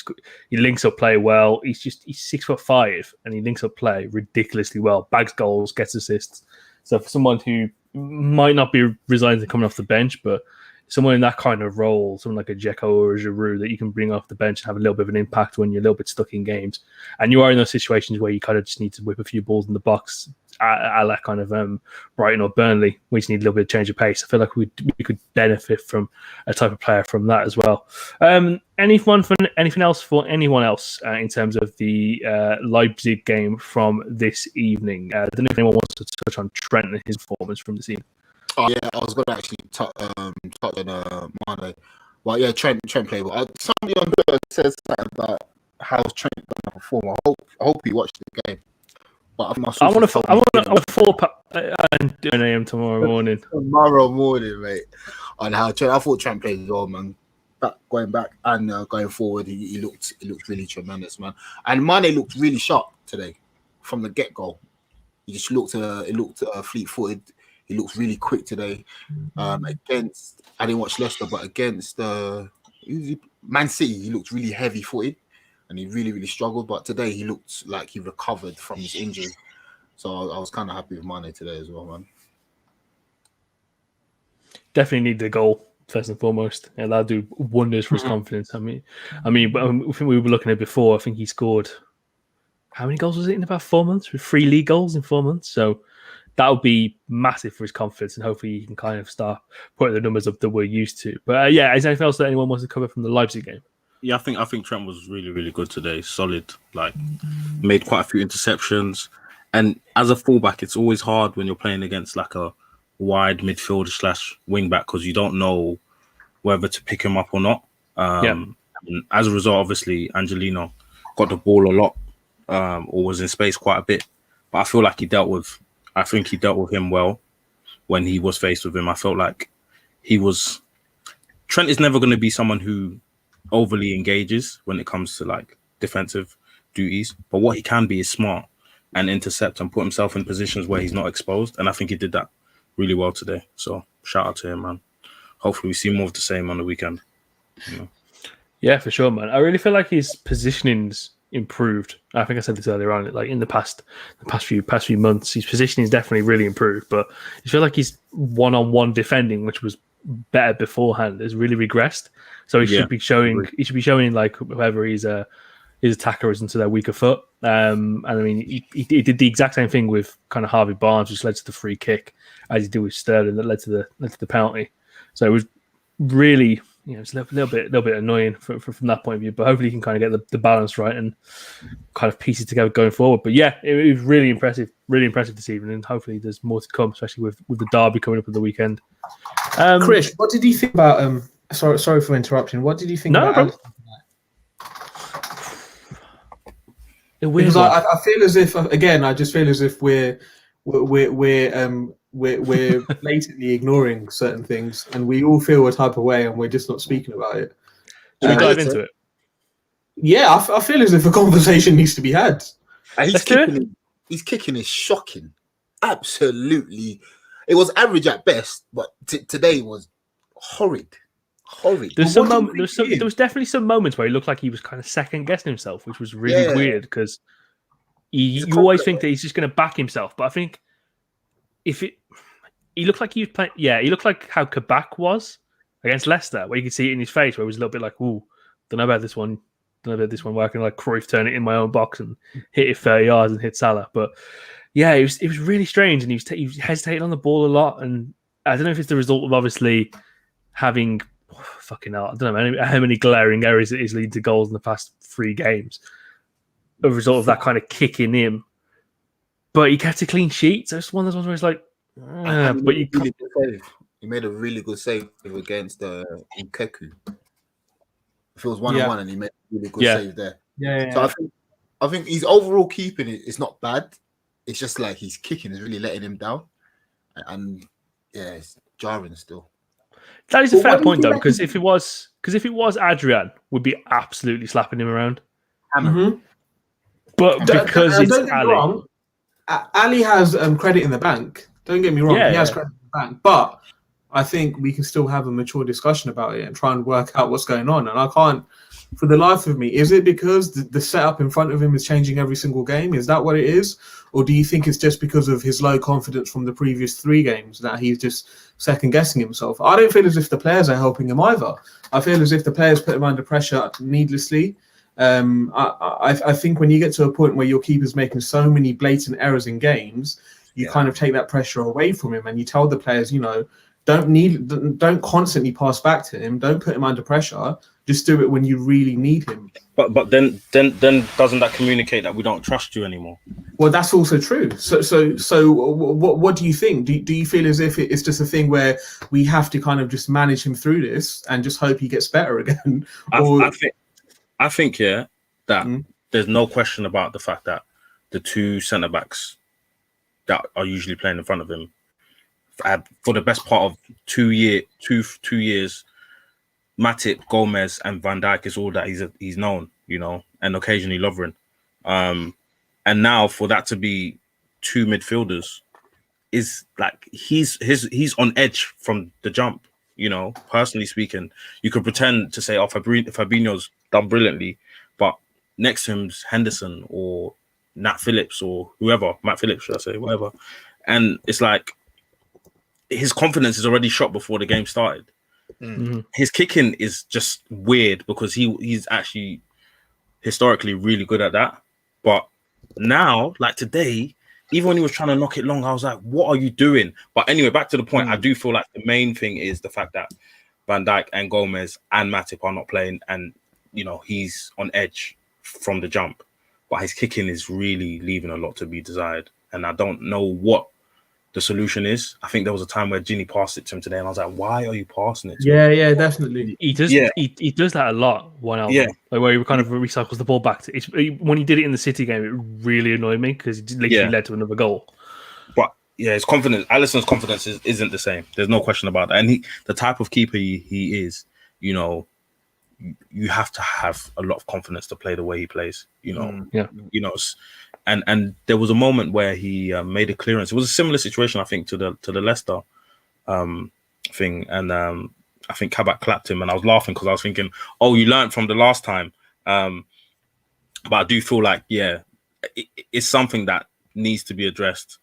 Speaker 1: he links up play well. He's 6'5" and he links up play ridiculously well. Bags goals, gets assists. So for someone who might not be resigned to coming off the bench, but someone in that kind of role, someone like a Dzeko or a Giroud that you can bring off the bench and have a little bit of an impact when you're a little bit stuck in games. And you are in those situations where you kind of just need to whip a few balls in the box, a la kind of Brighton or Burnley. We just need a little bit of change of pace. I feel like we could benefit from a type of player from that as well. Anything else for anyone else in terms of the Leipzig game from this evening? I don't know if anyone wants to touch on Trent and his performance from this evening.
Speaker 3: Oh yeah, I was going to actually touch on Mane. Well, yeah, Trent played well. Somebody on Twitter says something about how Trent going to perform. I hope he watched the game. But I want
Speaker 1: to follow up at 9 a.m. tomorrow morning.
Speaker 3: Mate. On how Trent, I thought Trent played well, man. Going back and going forward, he looked really tremendous, man. And Mane looked really sharp today from the get go. He just looked fleet-footed. He looks really quick today. Against, I didn't watch Leicester, but against Man City, he looked really heavy-footed, and he really, really struggled. But today, he looked like he recovered from his injury. So I was kind of happy with Mane today as well, man.
Speaker 1: Definitely need the goal first and foremost, and that'll do wonders for his confidence. I think we were looking at before. I think he scored. How many goals was it in about 4 months? 3 league goals in 4 months. So that would be massive for his confidence, and hopefully he can kind of start putting the numbers up that we're used to. But is there anything else that anyone wants to cover from the Leipzig game?
Speaker 4: Yeah, I think Trent was really, really good today. Solid, like made quite a few interceptions. And as a fullback, it's always hard when you're playing against like a wide midfielder / wing back because you don't know whether to pick him up or not. And as a result, obviously, Angelino got the ball a lot or was in space quite a bit. But I feel like he dealt with him well when he was faced with him. I felt like Trent is never going to be someone who overly engages when it comes to like defensive duties. But what he can be is smart and intercept and put himself in positions where he's not exposed. And I think he did that really well today. So shout out to him, man. Hopefully we see more of the same on the weekend. You know?
Speaker 1: Yeah, for sure, man. I really feel like his positioning's improved. I think I said this earlier on. Like in the past few months, his positioning is definitely really improved. But I feel like his one-on-one defending, which was better beforehand, has really regressed. So he should be showing. He should be showing like whoever his attacker is into their weaker foot. And I mean, he did the exact same thing with kind of Harvey Barnes, which led to the free kick, as he did with Sterling, that led to the penalty. So it was really, it's a little bit annoying from that point of view. But hopefully, he can kind of get the balance right and kind of piece it together going forward. But yeah, it was really impressive this evening, and hopefully, there's more to come, especially with the derby coming up at the weekend.
Speaker 2: Krish, what did you think about? Sorry for interrupting. What did you think about Alisson? Because I feel as if, again, I just feel as if we're blatantly ignoring certain things, and we all feel a type of way, and we're just not speaking about it.
Speaker 1: Should we dive into it?
Speaker 2: Yeah, I feel as if a conversation needs to be had.
Speaker 3: His kicking is shocking. Absolutely, it was average at best, but today was horrid.
Speaker 1: There was definitely some moments where he looked like he was kind of second guessing himself, which was really weird because you always think that he's just going to back himself. But I think he looked like he was playing. Yeah, he looked like how Kabak was against Leicester, where you could see it in his face, where it was a little bit like, "Ooh, don't know about this one. Don't know about this one." Where I can like Cruyff turn it in my own box and hit it 30 yards and hit Salah. But yeah, it was really strange, and he was hesitating on the ball a lot. And I don't know if it's the result of obviously having. Fucking hell, I don't know how many glaring errors it is leading to goals in the past 3 games. A result of that kind of kicking him, but he kept a clean sheet. So it's one of those ones where it's like, but
Speaker 3: he made a really good save against Nkeku. If it was 1-on-1, and he made a really good save there.
Speaker 2: Yeah.
Speaker 3: So I think his overall keeping is not bad. It's just like his kicking is really letting him down, and it's jarring still.
Speaker 1: That is a fair point, though, because if it was Adrian, we'd be absolutely slapping him around.
Speaker 2: Mm-hmm.
Speaker 1: But because it's Ali.
Speaker 2: Ali has credit in the bank. Don't get me wrong, he has credit in the bank. But I think we can still have a mature discussion about it and try and work out what's going on. And I can't, for the life of me, is it because the setup in front of him is changing every single game? Is that what it is? Or do you think it's just because of his low confidence from the previous 3 games that he's just second guessing himself? I don't feel as if the players are helping him either. I feel as if the players put him under pressure needlessly. I think when you get to a point where your keeper's making so many blatant errors in games, you kind of take that pressure away from him, and you tell the players, don't constantly pass back to him. Don't put him under pressure. Just do it when you really need him.
Speaker 4: But then doesn't that communicate that we don't trust you anymore?
Speaker 2: Well, that's also true. So what do you think? Do you feel as if it's just a thing where we have to kind of just manage him through this and just hope he gets better again?
Speaker 4: I think that there's no question about the fact that the 2 centre backs that are usually playing in front of him for the best part of 2 years. Matip, Gomez, and Van Dijk is all that he's known, and occasionally Lovren. And now for that to be 2 midfielders is like he's on edge from the jump. Personally speaking, you could pretend to say, Fabinho's done brilliantly, but next to him's Henderson or Nat Phillips or whoever, Matt Phillips, should I say, whatever. And it's like his confidence is already shot before the game started. Mm-hmm. His kicking is just weird because he's actually historically really good at that. But now, like today, even when he was trying to knock it long, I was like, what are you doing? But anyway, back to the point, I do feel like the main thing is the fact that Van Dijk and Gomez and Matip are not playing, and he's on edge from the jump. But his kicking is really leaving a lot to be desired. And I don't know what the solution is. I think there was a time where Ginny passed it to him today, and I was like, "Why are you passing it to him?"
Speaker 2: Yeah, definitely.
Speaker 1: He does. Yeah. He does that a lot. Like where he kind of recycles the ball back. When he did it in the City game, it really annoyed me because it literally led to another goal.
Speaker 4: But his confidence, Alisson's confidence isn't the same. There's no question about that. And the type of keeper he is, you have to have a lot of confidence to play the way he plays. And there was a moment where he made a clearance. It was a similar situation, I think, to the Leicester thing. And I think Kabak clapped him, and I was laughing because I was thinking, "Oh, you learned from the last time." But I do feel like, it's something that needs to be addressed.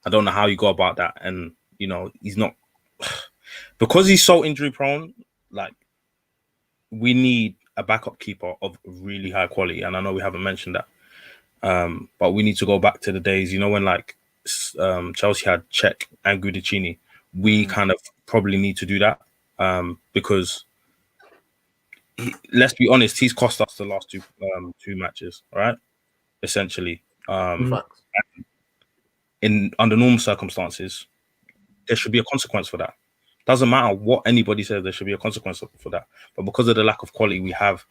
Speaker 4: I don't know how you go about that, and he's not because he's so injury prone. Like, we need a backup keeper of really high quality, and I know we haven't mentioned that. But we need to go back to the days, when Chelsea had Cech and Gudicini. We kind of probably need to do that because let's be honest, he's cost us the last two matches, right? Essentially,
Speaker 3: Facts.
Speaker 4: in under normal circumstances, there should be a consequence for that. Doesn't matter what anybody says, there should be a consequence for that. But because of the lack of quality we have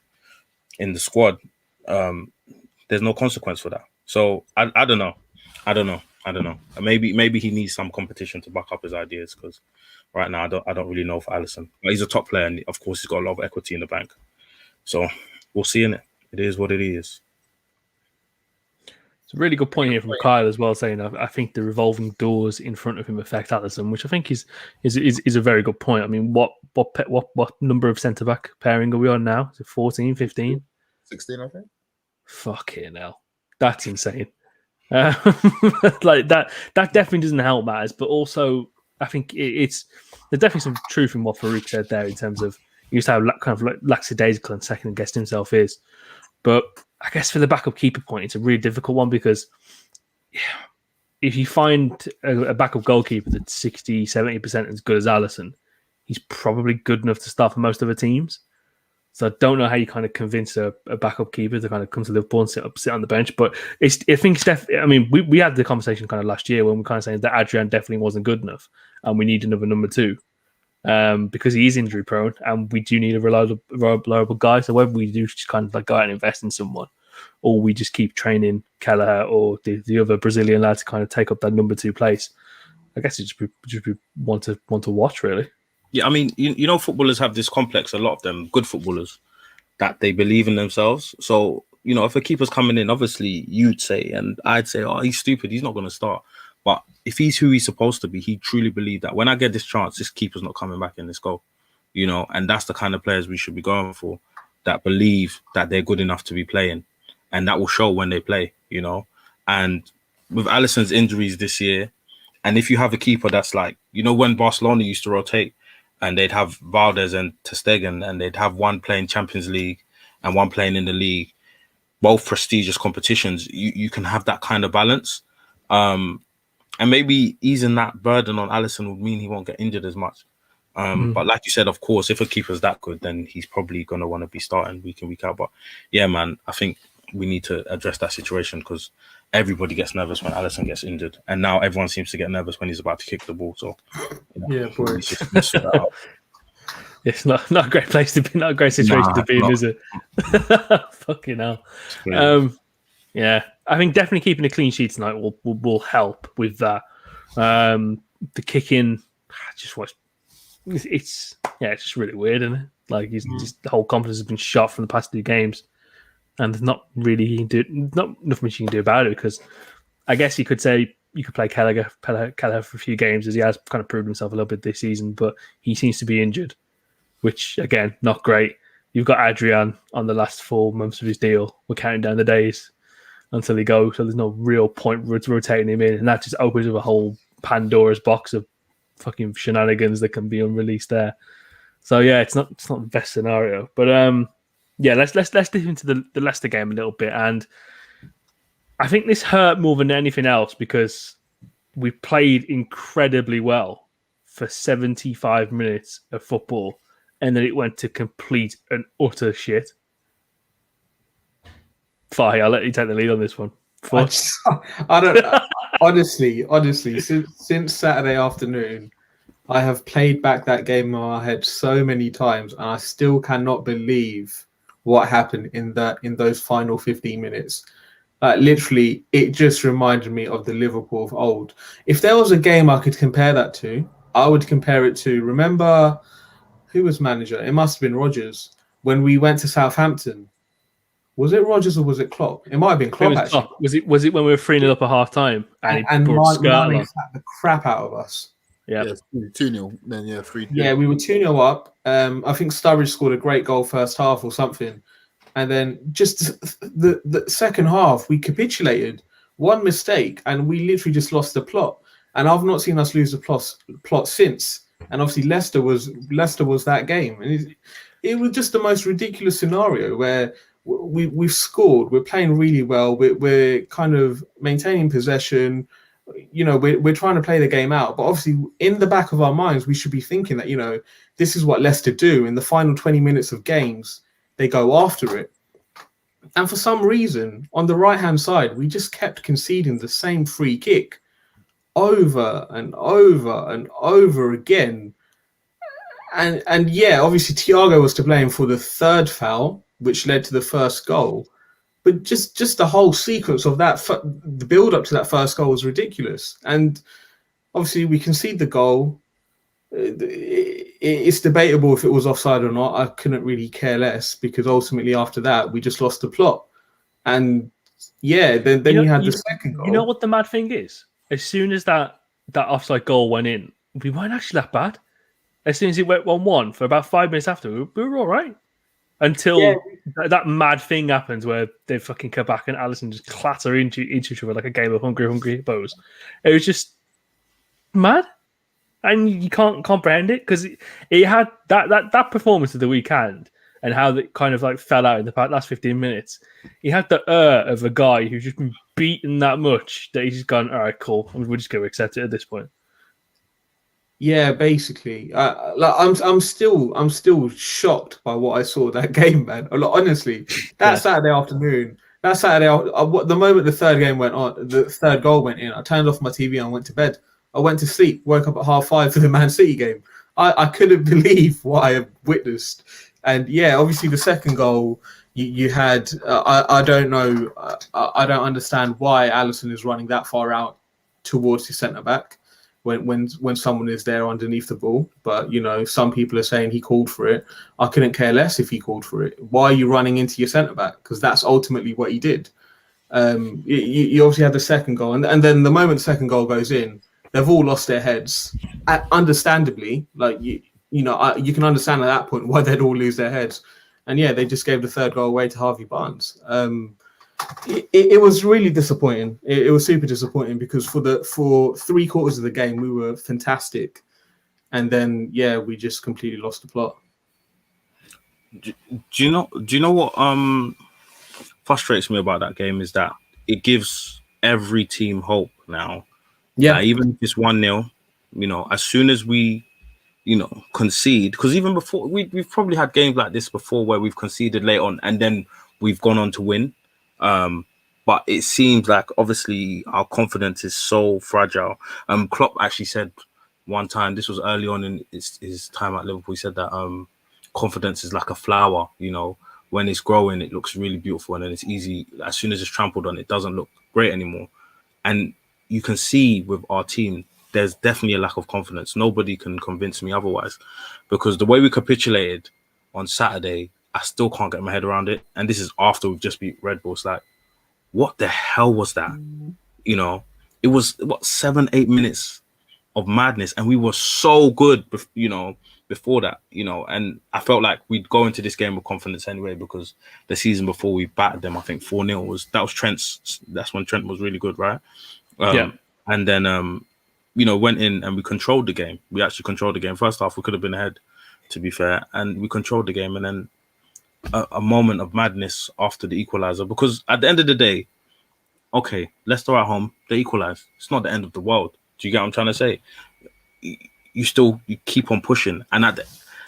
Speaker 4: in the squad, there's no consequence for that. So I don't know. Maybe he needs some competition to back up his ideas, because right now I don't really know for Alisson. But he's a top player, and of course he's got a lot of equity in the bank. So we'll see in it. It is what it is.
Speaker 1: It's a really good point here from Kyle as well, saying I think the revolving doors in front of him affect Alisson, which I think is a very good point. I mean, what number of centre back pairing are we on now? Is it 14, 15?
Speaker 3: 16, I think.
Speaker 1: Fucking hell, that's insane. Like that definitely doesn't help matters, but also I think there's definitely some truth in what Faruk said there in terms of just how kind of lackadaisical and second guessed himself is. But I guess for the backup keeper point, it's a really difficult one, because if you find a backup goalkeeper that's 60, 70% as good as Alisson, he's probably good enough to start for most other teams. So I don't know how you kind of convince a backup keeper to kind of come to Liverpool and sit on the bench. But I think it's definitely, I mean, we had the conversation kind of last year when we kind of saying that Adrian definitely wasn't good enough and we need another number 2. Because he is injury prone and we do need a reliable guy. So whether we do just kind of like go out and invest in someone, or we just keep training Kelleher or the other Brazilian lad to kind of take up that number 2 place, I guess it just be one to watch, really.
Speaker 4: Yeah, I mean, you know, footballers have this complex, a lot of them, good footballers, that they believe in themselves. So, you know, if a keeper's coming in, obviously you'd say, and I'd say, oh, he's stupid, he's not going to start. But if he's who he's supposed to be, he truly believed that when I get this chance, this keeper's not coming back in this goal. You know, and that's the kind of players we should be going for, that believe that they're good enough to be playing. And that will show when they play, you know. And with Alisson's injuries this year, and if you have a keeper that's like, you know, when Barcelona used to rotate and they'd have Valdez and ter Stegen, and they'd have one playing Champions League and one playing in the league, both prestigious competitions, you can have that kind of balance. And maybe easing that burden on Alisson would mean he won't get injured as much. But like you said, of course, if a keeper's that good, then he's probably going to want to be starting week in, week out. But yeah, man, I think we need to address that situation, because everybody gets nervous when Alisson gets injured. And now everyone seems to get nervous when he's about to kick the ball. So, you know,
Speaker 2: Yeah, boy.
Speaker 1: It's not a great place to be, not a great situation to be in, is it? Fucking hell. Yeah, I think definitely keeping a clean sheet tonight will help with that. The kicking, it's just really weird, isn't it? Like just the whole confidence has been shot from the past 2 games, and there's not really not much you can do about it, because I guess you could say you could play Kelleher for a few games, as he has kind of proved himself a little bit this season, but he seems to be injured, which again, not great. You've got Adrian on the last 4 months of his deal. We're counting down the days until he goes, so there's no real point rotating him in, and that just opens up a whole Pandora's box of fucking shenanigans that can be unreleased there. So yeah, it's not the best scenario, but yeah, let's dip into the Leicester game a little bit, and I think this hurt more than anything else because we played incredibly well for 75 minutes of football, and then it went to complete and utter shit. Fahi, I'll let you take the lead on this one.
Speaker 2: I don't honestly since Saturday afternoon, I have played back that game in my head so many times, and I still cannot believe what happened in those final 15 minutes. Literally, it just reminded me of the Liverpool of old. If there was a game I could compare that to, I would compare it to, remember who was manager? It must have been Rodgers when we went to Southampton. Was it Rodgers or was it Klopp? It might have been Klopp, actually.
Speaker 1: Klopp. Was it when we were 3-0 up at half time and
Speaker 2: Mane sat the crap out of us?
Speaker 3: Yeah, 2-0. Then 3-2.
Speaker 2: Yeah, we were 2-0 up. I think Sturridge scored a great goal first half or something. And then just the second half, we capitulated. One mistake, and we literally just lost the plot. And I've not seen us lose the plot since. And obviously Leicester was that game. And it was just the most ridiculous scenario where we've scored. We're playing really well. We're kind of maintaining possession. You know, we're trying to play the game out. But obviously, in the back of our minds, we should be thinking that, you know, this is what Leicester do in the final 20 minutes of games. they go after it. And for some reason, on the right-hand side, we just kept conceding the same free kick over and over and over again. And yeah, obviously Thiago was to blame for the third foul, which led to the first goal. But just the whole sequence of that, the build-up to that first goal was ridiculous. And obviously we concede the goal. It's debatable if it was offside or not. I couldn't really care less because ultimately after that, we just lost the plot. And yeah, then you had the second goal.
Speaker 1: You know what the mad thing is? As soon as that offside goal went in, we weren't actually that bad. As soon as it went 1-1, for about 5 minutes after, we were all right. Until that mad thing happens where they fucking come back and Alisson just clatter into each other like a game of hungry hippos. It was just mad. And you can't comprehend it because it had that performance of the weekend and how it kind of like fell out in the last 15 minutes. He had the of a guy who's just been beaten that much that he's just gone, all right, cool. We're just going to accept it at this point.
Speaker 2: Yeah, basically, I'm still shocked by what I saw that game, man. Honestly, Saturday afternoon, the moment the third goal went in, I turned off my TV and went to bed. I went to sleep, woke up at 5:30 for the Man City game. I couldn't believe what I had witnessed. And yeah, obviously the second goal, you had, I don't know, I don't understand why Alisson is running that far out towards his centre-back when someone is there underneath the ball. But, you know, some people are saying he called for it. I couldn't care less if he called for it. Why are you running into your centre-back? Because that's ultimately what he did. You obviously had the second goal. And then the moment the second goal goes in, they've all lost their heads, understandably. Like you can understand at that point why they'd all lose their heads. And yeah, they just gave the third goal away to Harvey Barnes. It was really disappointing. It was super disappointing because for 3 quarters of the game we were fantastic, and then yeah, we just completely lost the plot.
Speaker 4: Do you know what frustrates me about that game is that it gives every team hope now. Yeah, even if it's 1-0, you know, as soon as we, you know, concede, because even before we've probably had games like this before where we've conceded late on and then we've gone on to win. But it seems like obviously our confidence is so fragile. Klopp actually said one time, this was early on in his time at Liverpool, he said that confidence is like a flower, you know, when it's growing, it looks really beautiful and then it's easy. As soon as it's trampled on, it doesn't look great anymore. And you can see with our team, there's definitely a lack of confidence. Nobody can convince me otherwise, because the way we capitulated on Saturday, I still can't get my head around it. And this is after we've just beat Red Bull. It's like, what the hell was that? You know, it was 7-8 minutes of madness, and we were so good, you know, before that, you know. And I felt like we'd go into this game with confidence anyway, because the season before we battered them, I think 4-0 that was Trent's. That's when Trent was really good, right? And then, you know, went in and we controlled the game. We actually controlled the game. First half, we could have been ahead, to be fair. And we controlled the game. And then a moment of madness after the equalizer. Because at the end of the day, okay, Leicester at home, they equalize. It's not the end of the world. Do you get what I'm trying to say? You keep on pushing. And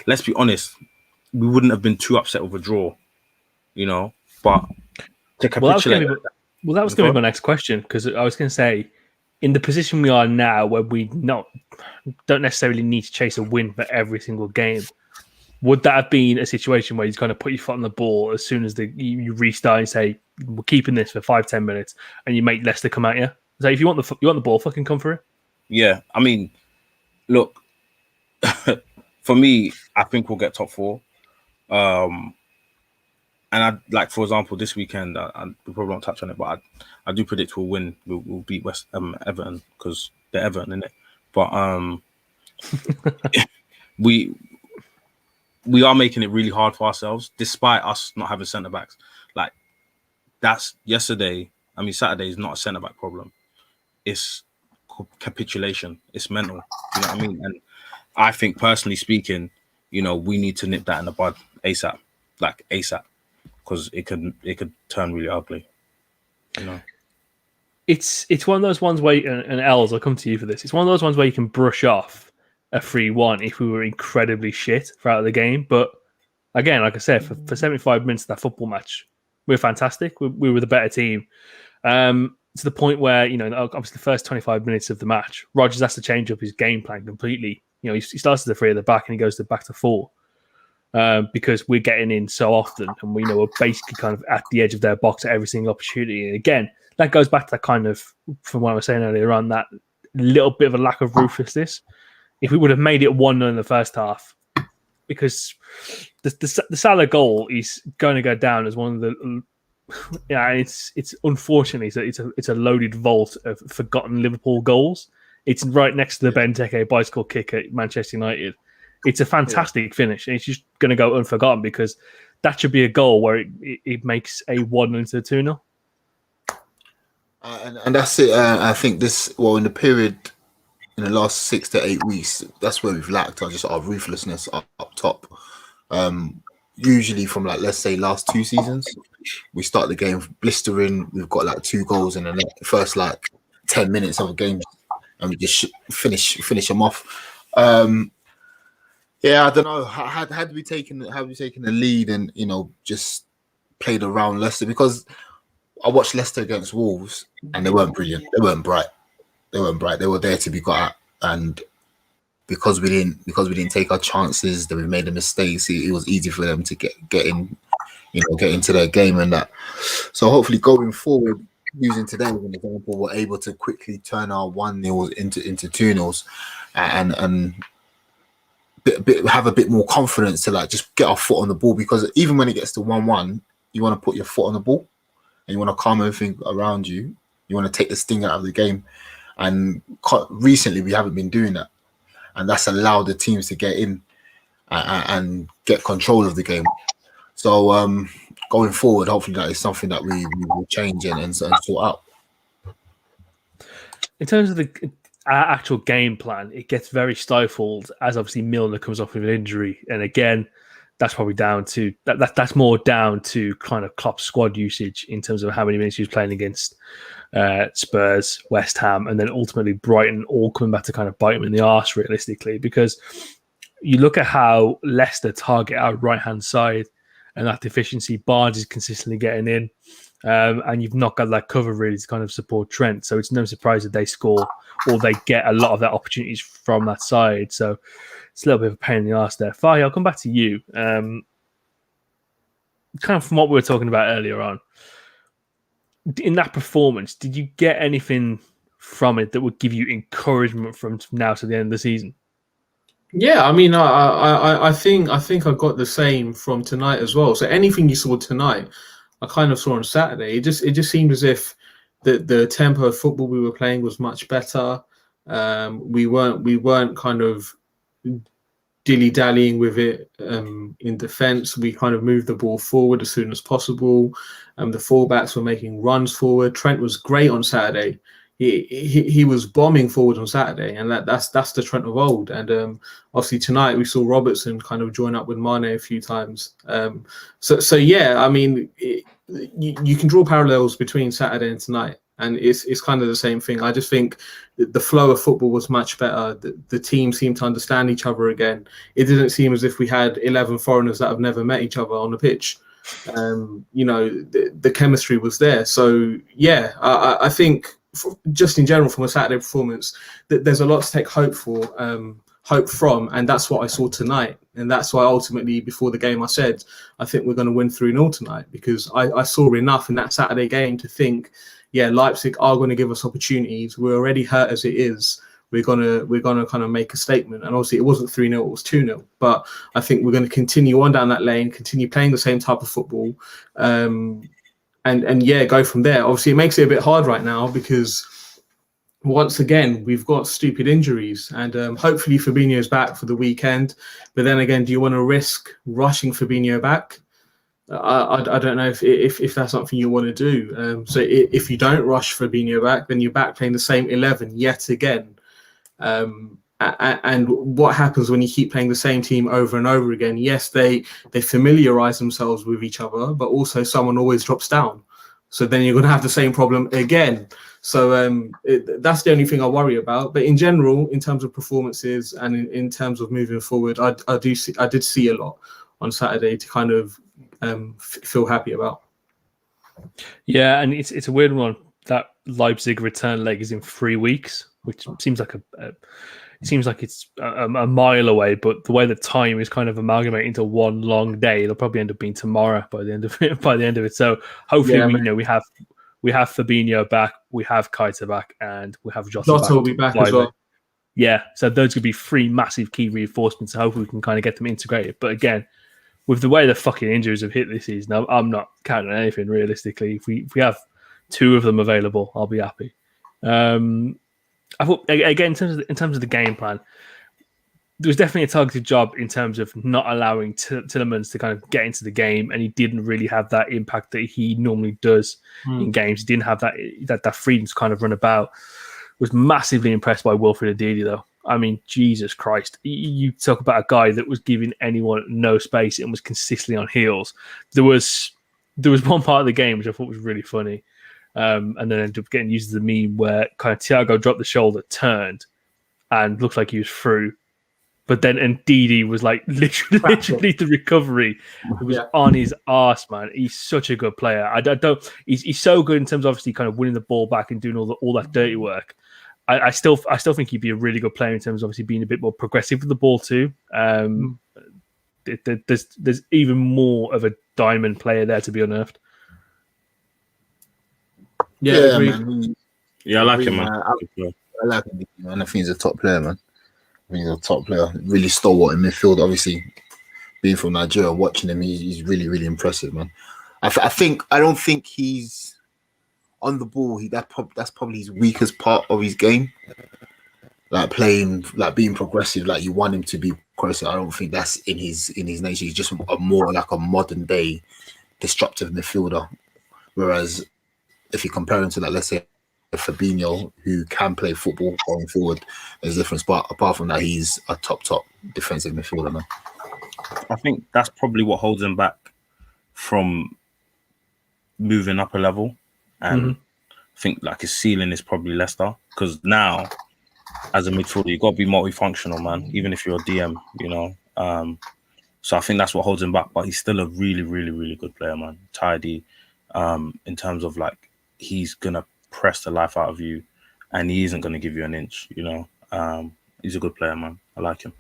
Speaker 4: let's be honest, we wouldn't have been too upset with a draw, you know. But to capitulate...
Speaker 1: Well, that was going to be my next question, because I was going to say, in the position we are now, where we don't necessarily need to chase a win for every single game, would that have been a situation where you kind of put your foot on the ball as soon as you restart and say, we're keeping this for 5-10 minutes, and you make Leicester come at you? So if you want the ball, fucking come for it. Yeah,
Speaker 4: I mean, look, for me, I think we'll get top 4. And I like, for example, this weekend, we probably won't touch on it, but I do predict we'll win. We'll beat Everton, because they're Everton, innit? But we are making it really hard for ourselves, despite us not having centre backs. Like, that's Saturday is not a centre back problem. It's capitulation. It's mental. You know what I mean? And I think, personally speaking, you know, we need to nip that in the bud ASAP, because it could turn really ugly, you know.
Speaker 1: It's one of those ones where, and Els, I'll come to you for this. It's one of those ones where you can brush off a 3-1 if we were incredibly shit throughout the game, but again, like I said, for 75 minutes of that football match, we were fantastic. We were the better team. To the point where, obviously the first 25 minutes of the match, Rodgers has to change up his game plan completely. He starts at the 3 at the back and he goes back to 4 because we're getting in so often and we know we're basically kind of at the edge of their box at every single opportunity. And again, that goes back to that kind of, from what I was saying earlier on, that little bit of a lack of ruthlessness. If we would have made it 1-0 in the first half, because the Salah goal is going to go down as one of the... Yeah, it's unfortunately it's a loaded vault of forgotten Liverpool goals. It's right next to the Benteke bicycle kick at Manchester United. It's a fantastic finish, and it's just going to go unforgotten because that should be a goal where it makes a 1 into a 2-0.
Speaker 3: And that's it. I think in the period in the last 6 to 8 weeks, that's where we've lacked our ruthlessness up top. Usually from let's say last 2 seasons, we start the game blistering. We've got 2 goals in the first 10 minutes of a game, and we just finish them off. I don't know. Had we taken the lead and just played around Leicester, because I watched Leicester against Wolves and they weren't brilliant. They weren't bright. They were there to be got at, and because we didn't take our chances, that we made the mistakes, it was easy for them to get into their game and that. So hopefully going forward, using today as an example, we're able to quickly turn our 1-0 into 2-0s and have a bit more confidence to just get our foot on the ball, because even when it gets to 1-1, you want to put your foot on the ball and you want to calm everything around you. You want to take the sting out of the game, and recently we haven't been doing that. And that's allowed the teams to get in and get control of the game. So going forward, hopefully that is something that we will change and sort out.
Speaker 1: In terms of our actual game plan, it gets very stifled as obviously Milner comes off with an injury. And again, that's probably down to that's more down to kind of Klopp's squad usage in terms of how many minutes he was playing against Spurs, West Ham, and then ultimately Brighton, all coming back to kind of bite him in the arse realistically, because you look at how Leicester target our right-hand side and that deficiency. Barnes is consistently getting in, and you've not got that cover really to kind of support Trent. So it's no surprise that they score or they get a lot of their opportunities from that side. So it's a little bit of a pain in the arse there. Fahi, I'll come back to you. Kind of from what we were talking about earlier on, in that performance, did you get anything from it that would give you encouragement from now to the end of the season?
Speaker 2: Yeah, I mean, I think I got the same from tonight as well. So anything you saw tonight, I kind of saw on Saturday. It just seemed as if the tempo of football we were playing was much better. We weren't kind of dilly-dallying with it in defence. We kind of moved the ball forward as soon as possible. The fullbacks were making runs forward. Trent was great on Saturday. He was bombing forward on Saturday, and that's the Trent of old. And obviously tonight we saw Robertson kind of join up with Mane a few times. So yeah, I mean, you can draw parallels between Saturday and tonight, and it's kind of the same thing. I just think the flow of football was much better. The team seemed to understand each other again. It didn't seem as if we had 11 foreigners that have never met each other on the pitch. The chemistry was there. So yeah, I think just in general from a Saturday performance, that there's a lot to take hope from, and that's what I saw tonight. And that's why ultimately before the game I said I think we're going to win 3-0 tonight, because I saw enough in that Saturday game to think, yeah, Leipzig are going to give us opportunities. We're already hurt as it is. We're gonna kind of make a statement. And obviously it wasn't 3-0, it was 2-0. But I think we're going to continue on down that lane, continue playing the same type of football, and yeah, go from there. Obviously it makes it a bit hard right now because once again we've got stupid injuries, and hopefully Fabinho's back for the weekend. But then again, do you want to risk rushing Fabinho back? I don't know if that's something you want to do. So if you don't rush Fabinho back, then you're back playing the same 11 yet again. And what happens when you keep playing the same team over and over again? Yes, they familiarize themselves with each other, but also someone always drops down. So then you're going to have the same problem again. So that's the only thing I worry about. But in general, in terms of performances and in terms of moving forward, I did see a lot on Saturday to kind of feel happy about.
Speaker 1: Yeah, and it's a weird one. That Leipzig return leg is in 3 weeks, which seems like it's a mile away. But the way the time is kind of amalgamating into one long day, it'll probably end up being tomorrow by the end of it. So hopefully, we have Fabinho back, we have Keita back, and we have Jota
Speaker 2: will be back as well.
Speaker 1: Yeah, so those could be 3 massive key reinforcements. So hopefully we can kind of get them integrated. But again, with the way the fucking injuries have hit this season, I'm not counting on anything realistically. If we have 2 of them available, I'll be happy. I thought again in terms of the game plan, there was definitely a targeted job in terms of not allowing Tielemans to kind of get into the game, and he didn't really have that impact that he normally does in games. He didn't have that freedom to kind of run about. Was massively impressed by Wilfred Ndidi though. I mean, Jesus Christ. You talk about a guy that was giving anyone no space and was consistently on heels. There was one part of the game which I thought was really funny, and then ended up getting used as a meme where kind of Thiago dropped the shoulder, turned, and looked like he was through. But then Ndidi was like literally the recovery. It was on his arse, man. He's such a good player. He's so good in terms of obviously kind of winning the ball back and doing all that dirty work. I still think he'd be a really good player in terms of obviously being a bit more progressive with the ball too. There's even more of a diamond player there to be unearthed.
Speaker 3: Yeah, man.
Speaker 4: Yeah, I like him, man.
Speaker 3: I like him, man. I think he's a top player, man. I think he's a top player. Really stalwart in midfield. Obviously, being from Nigeria, watching him, he's really, really impressive, man. I don't think he's on the ball. That's probably his weakest part of his game. Like playing, like being progressive, like you want him to be progressive. I don't think that's in his nature. He's just more like a modern day disruptive midfielder. Whereas if you compare him to, like, let's say Fabinho, who can play football going forward, there's a difference. But apart from that, he's a top defensive midfielder, man.
Speaker 4: I think that's probably what holds him back from moving up a level. And I think like his ceiling is probably Leicester, because now as a midfielder you got to be multifunctional, man, even if you're a DM, you know. So I think that's what holds him back, but he's still a really, really, really good player, man. Tidy, in terms of like he's gonna press the life out of you and he isn't gonna give you an inch, you know. He's a good player, man. I like him.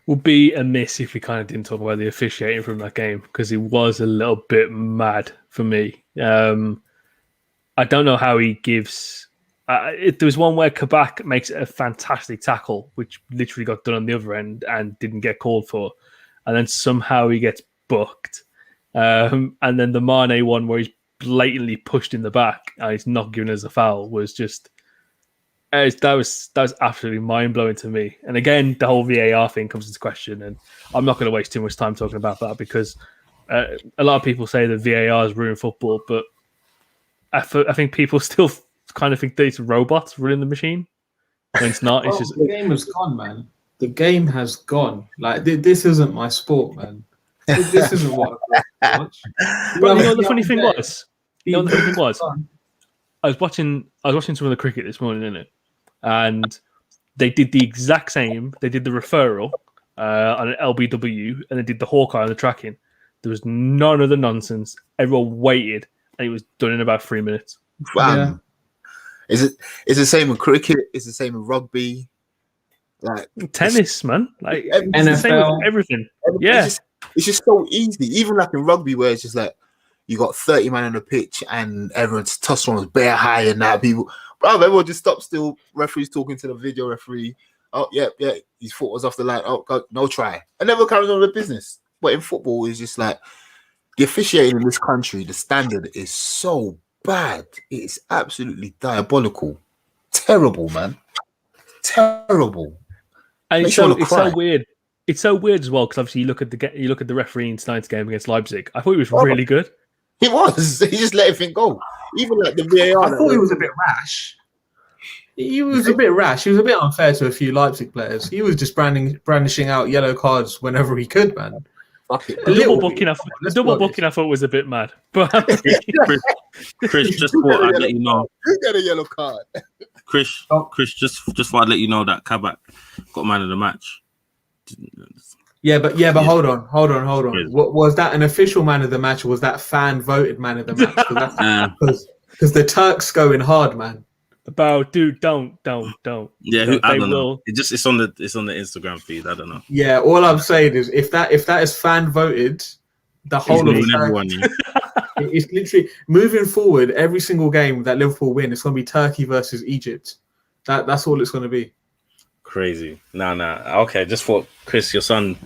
Speaker 1: Would be amiss if we kind of didn't talk about the officiating from that game, because it was a little bit mad for me. I don't know how he gives. There was one where Kabak makes a fantastic tackle, which literally got done on the other end and didn't get called for, and then somehow he gets booked. And then the Mane one where he's blatantly pushed in the back and he's not given as a foul was just. That was absolutely mind-blowing to me. And again, the whole VAR thing comes into question, and I'm not going to waste too much time talking about that, because a lot of people say that VAR has ruined football, but I think people still kind of think that it's robots running the machine. When it's not. It's just
Speaker 2: the game has gone, man. The game has gone. Like this isn't my sport, man. This isn't what I watch.
Speaker 1: But you know the funny thing was? I was watching some of the cricket this morning, innit? And they did the exact same. They did the referral on an LBW, and they did the Hawkeye on the tracking. There was none of the nonsense. Everyone waited, and it was done in about 3 minutes.
Speaker 2: Yeah.
Speaker 3: It's the same with cricket. It's the same with rugby. Like
Speaker 1: tennis, man. Like
Speaker 2: NFL,
Speaker 1: it's the same with everything. Yeah,
Speaker 3: it's just so easy. Even like in rugby, where it's just like you got 30 man on the pitch, and everyone's toss one was bare high, and now people. Bro, everyone just stopped still. Referee's talking to the video referee. Oh, yeah, his foot was off the line. Oh, God, no try. And never carries on with business. But in football, it's just like the officiating in this country, the standard is so bad. It is absolutely diabolical. Terrible, man. Terrible.
Speaker 1: And it's so weird. It's so weird as well, because obviously you look at the referee in tonight's game against Leipzig. I thought he was really good.
Speaker 3: He was. He just let everything go. Even like the VAR.
Speaker 2: I thought he was a bit rash. He was a bit rash. He was a bit unfair to a few Leipzig players. He was just brandishing out yellow cards whenever he could, man.
Speaker 1: The double booking I thought was a bit mad. But
Speaker 4: Krish, just thought I'd let you know.
Speaker 3: Who got a yellow card?
Speaker 4: Krish, just thought I'd let you know that Kabak got man of the match.
Speaker 2: But hold on.
Speaker 4: Yes.
Speaker 2: What was that? An official man of the match, or was that fan voted man of the match? Because the Turks going hard, man.
Speaker 1: About dude, don't.
Speaker 4: Yeah, I don't know. It's on the Instagram feed. I don't know.
Speaker 2: Yeah, all I'm saying is if that is fan voted, the whole of Turkey, it's literally moving forward. Every single game that Liverpool win, it's going to be Turkey versus Egypt. That's all it's going to be.
Speaker 4: Crazy. Nah. Okay, just for Chris, your son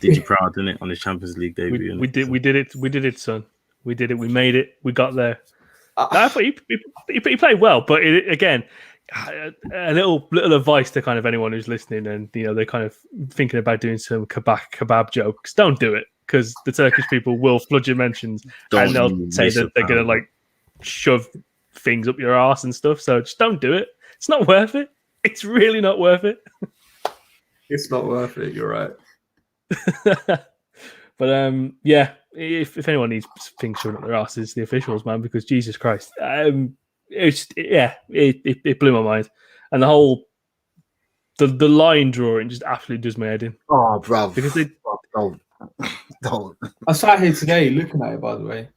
Speaker 4: did you proud, didn't it, on his Champions League debut?
Speaker 1: We did it, son. We did it. We made it. We got there. I thought he played well, but again, a little advice to kind of anyone who's listening and they're kind of thinking about doing some kebab jokes. Don't do it, because the Turkish people will flood your mentions and they'll say that they're gonna like shove things up your arse and stuff. So just don't do it. It's not worth it. It's really not worth it.
Speaker 2: It's not worth it. You're right.
Speaker 1: But if anyone needs things shoved up their asses, the officials, man, because Jesus Christ, it blew my mind, and the whole the line drawing just absolutely does my head in.
Speaker 3: Oh, bro,
Speaker 1: because they
Speaker 3: don't.
Speaker 2: I sat here today looking at it, by the way.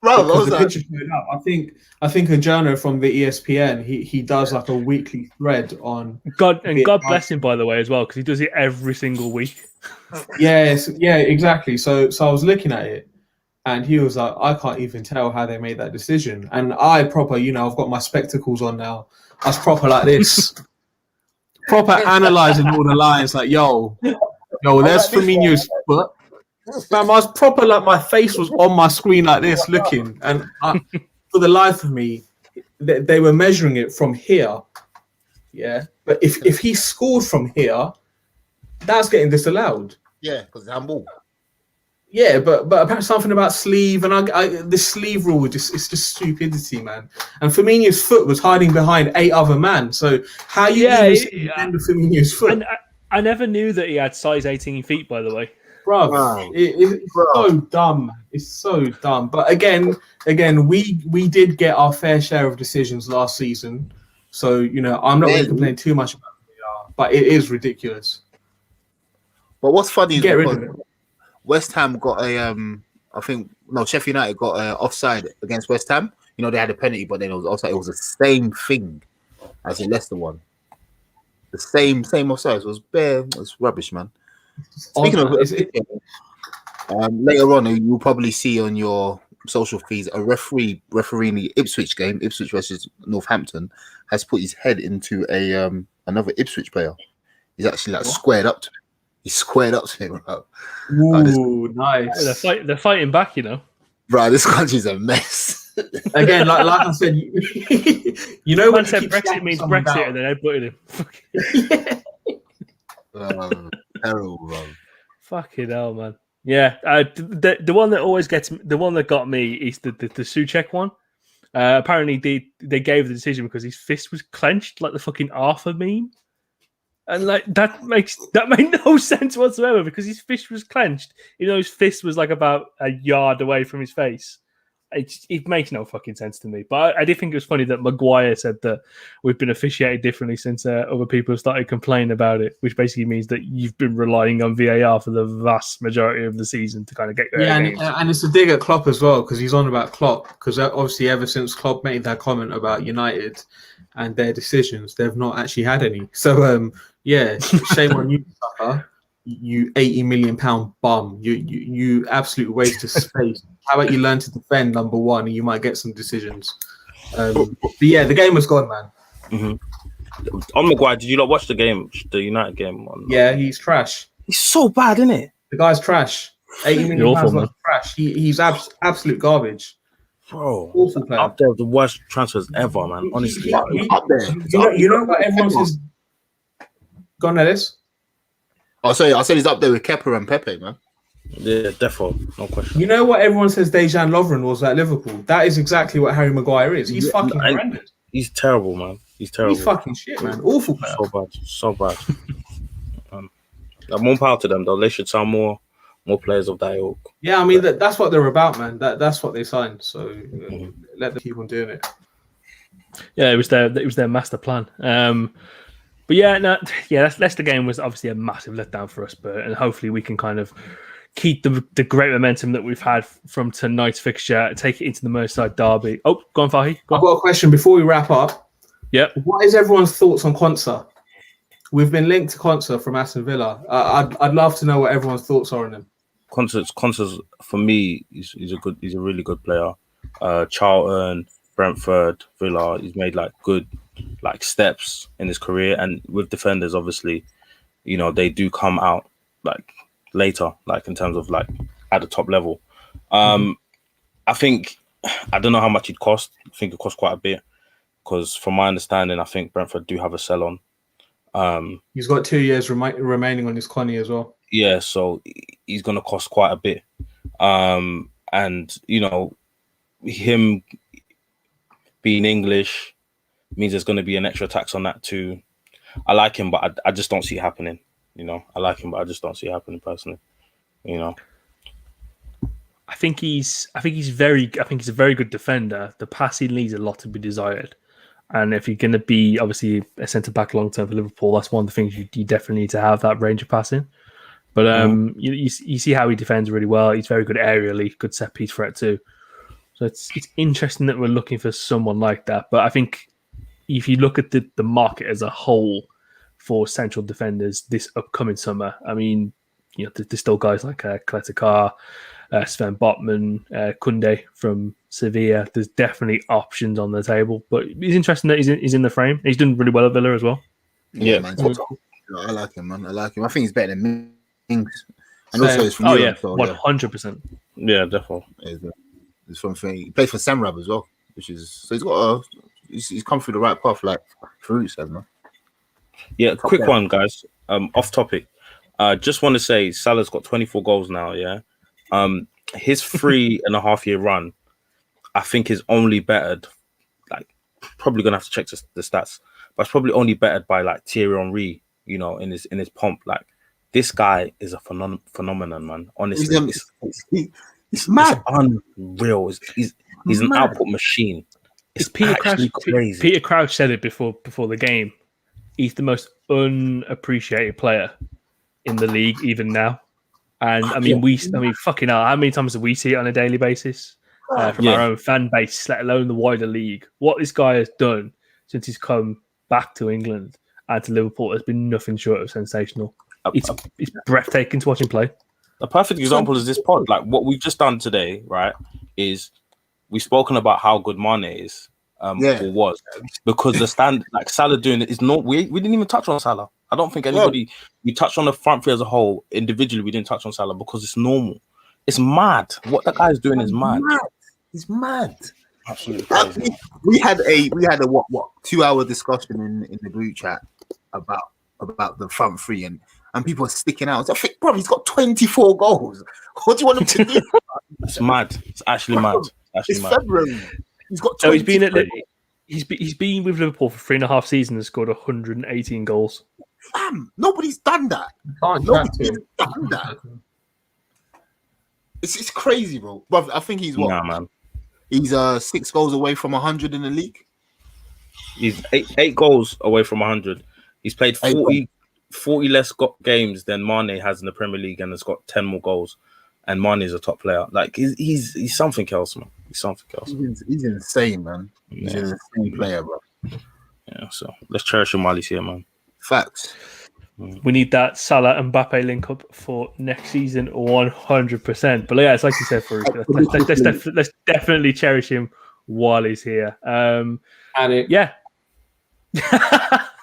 Speaker 3: Bro, what was
Speaker 2: the
Speaker 3: that?
Speaker 2: picture showed up. I think a journo from the ESPN, he does like a weekly thread on
Speaker 1: God bless him, by the way, as well, because he does it every single week.
Speaker 2: Yes, yeah, exactly. So I was looking at it, and he was like, I can't even tell how they made that decision. And I proper, I've got my spectacles on now. I was proper like this, proper analyzing all the lines. Like, yo, there's Firmino's foot. Man, I was proper like my face was on my screen like this, looking, and for the life of me, they were measuring it from here. Yeah, but if he scored from here, that's getting disallowed.
Speaker 3: Yeah, because it's handball.
Speaker 2: Yeah, but apparently something about sleeve, and this sleeve rule it's just stupidity, man. And Firmino's foot was hiding behind 8 other men. So how you even see the end of Firmino's foot?
Speaker 1: And I never knew that he had size 18 feet, by the way.
Speaker 2: Bro, it's so dumb, man. It's so dumb. But again, we did get our fair share of decisions last season. So, I'm not going to complain too much about VAR, but it is ridiculous.
Speaker 3: But what's funny is
Speaker 2: get rid of it.
Speaker 3: West Ham got Sheffield United got offside against West Ham. They had a penalty, but then it was offside. It was the same thing as the Leicester one. The same offside. It was bare. It was rubbish, man. Speaking of later on, you'll probably see on your social feeds a refereeing the Ipswich game, Ipswich versus Northampton, has put his head into another Ipswich player. He's actually squared up to him. He's squared up to him, bro.
Speaker 2: Ooh, nice.
Speaker 1: They're fighting back,
Speaker 3: Bro, this country's a mess.
Speaker 2: Again, like I said,
Speaker 1: Man
Speaker 2: when
Speaker 1: said Brexit means Brexit, and then I butted him.
Speaker 3: Terrible, bro.
Speaker 1: Fucking hell, man. Yeah, the one that always gets the one that got me is the Souček one. Apparently, they gave the decision because his fist was clenched like the fucking Arthur meme, and like that made no sense whatsoever because his fist was clenched. His fist was like about a yard away from his face. It makes no fucking sense to me. But I did think it was funny that Maguire said that we've been officiated differently since other people have started complaining about it, which basically means that you've been relying on VAR for the vast majority of the season to kind of get your games.
Speaker 2: And it's a dig at Klopp as well because he's on about Klopp because obviously ever since Klopp made that comment about United and their decisions, they've not actually had any. So shame on you, sucker. You £80 million bum. You absolute waste of space. How about you learn to defend, number one, and you might get some decisions. But yeah, the game was gone, man.
Speaker 4: Mm-hmm. On Maguire, did you not watch the game, the United game?
Speaker 2: Yeah, he's trash.
Speaker 4: He's so bad, isn't it?
Speaker 2: The guy's trash. £80 million worth of trash. He's absolute garbage.
Speaker 4: Bro,
Speaker 2: awful player.
Speaker 4: Up there with the worst transfers ever, man. Honestly,
Speaker 3: up there.
Speaker 2: You know what everyone says? Go on, Ellis.
Speaker 3: Oh, sorry, I said he's up there with Kepa and Pepe, man.
Speaker 4: Yeah, definitely, no question.
Speaker 2: You know what everyone says Dejan Lovren was at Liverpool? That is exactly what Harry Maguire is. He's fucking horrendous.
Speaker 4: He's terrible, man. He's terrible.
Speaker 2: He's fucking shit, man. Awful player.
Speaker 4: So bad. More power to them, though. They should sign more players of that ilk.
Speaker 2: Yeah, I mean that's what they're about, man. That's what they signed. So let them keep on doing it.
Speaker 1: Yeah, it was their master plan. But yeah, no, yeah, Leicester game was obviously a massive letdown for us, but and hopefully we can kind of keep the great momentum that we've had from tonight's fixture, take it into the Merseyside derby. Oh, go on, Fahi. Go on.
Speaker 2: I've got a question before we wrap up.
Speaker 1: Yep.
Speaker 2: What is everyone's thoughts on Konsa? We've been linked to Konsa from Aston Villa. I'd love to know what everyone's thoughts are on him.
Speaker 4: Konsa's for me, he's a really good player. Charlton, Brentford, Villa, he's made like good like steps in his career, and with defenders, obviously, you know, they do come out like later, like in terms of like at the top level. I think I don't know how much he'd cost. I think it cost quite a bit because, from my understanding, I think Brentford do have a sell on.
Speaker 2: He's got 2 years remaining on his Connie as well.
Speaker 4: Yeah, so he's going to cost quite a bit. And, you know, him being English means there's going to be an extra tax on that too. I like him, but I just don't see it happening. You know, I like him, but I just don't see it happening personally. You know,
Speaker 1: I think he's a very good defender. The passing leaves a lot to be desired. And if you're going to be obviously a centre back long term for Liverpool, that's one of the things you definitely need to have, that range of passing. But you see how he defends really well. He's very good aerially, good set piece threat too. So it's interesting that we're looking for someone like that. But I think if you look at the market as a whole for central defenders this upcoming summer, I mean, you know, there's still guys like Kletekar, Sven Botman, Kunde from Sevilla. There's definitely options on the table, but it's interesting that he's in the frame. He's done really well at Villa as well.
Speaker 3: Yeah, man. I like him, man. I like him. I think he's better than Mings. And also he's from Europe.
Speaker 1: Oh, yeah, 100%.
Speaker 4: Yeah, definitely.
Speaker 3: He's from he plays for Samrab as well, which is so he's come through the right path, like Faruk said, man.
Speaker 4: Yeah, quick one, guys. Off topic. Just want to say Salah's got 24 goals now. Yeah. His 3.5 year run, I think, is only bettered. Like, probably gonna have to check the stats, but it's probably only bettered by like Thierry Henry. You know, in his pomp. Like, this guy is a phenomenon, man. Honestly,
Speaker 3: it's mad.
Speaker 4: It's unreal. He's an output machine. It's
Speaker 1: Peter
Speaker 4: actually
Speaker 1: Crouch,
Speaker 4: crazy.
Speaker 1: Peter Crouch said it before the game. He's the most unappreciated player in the league, even now. And I mean, fucking hell, how many times do we see it on a daily basis from our own fan base, let alone the wider league? What this guy has done since he's come back to England and to Liverpool has been nothing short of sensational. It's breathtaking to watch him play.
Speaker 4: A perfect example is this pod. Like, what we've just done today, right, is we've spoken about how good Mane is, or was, because the stand, like Salah doing it is not. We didn't even touch on Salah. I don't think anybody. We touched on the front three as a whole. Individually, we didn't touch on Salah because it's normal. It's mad. What the guy's doing is mad.
Speaker 3: He's mad.
Speaker 4: Absolutely crazy.
Speaker 3: We had a 2 hour discussion in the group chat about the front three and people are sticking out. I think, bro, he's got 24 goals. What do you want him to do?
Speaker 4: It's mad. It's actually mad.
Speaker 3: It's February. He's got.
Speaker 1: So he's been with Liverpool for 3.5 seasons and scored 118 goals.
Speaker 3: Fam, nobody's done that. Nobody's done that. It's crazy, bro. But I think he's what?
Speaker 4: Nah, man.
Speaker 3: He's 6 goals away from 100 in the league.
Speaker 4: He's eight goals away from 100. He's played 40 less games than Mane has in the Premier League and has got 10 more goals. And Mane is a top player. Like, he's something else, man. He's something else.
Speaker 3: He's insane, man. He's an insane player, bro.
Speaker 4: Yeah, so let's cherish him while he's here, man.
Speaker 3: Facts.
Speaker 1: We need that Salah and Mbappe link up for next season, 100%. But yeah, it's like you said, Faruk. Let's definitely cherish him while he's here. Yeah.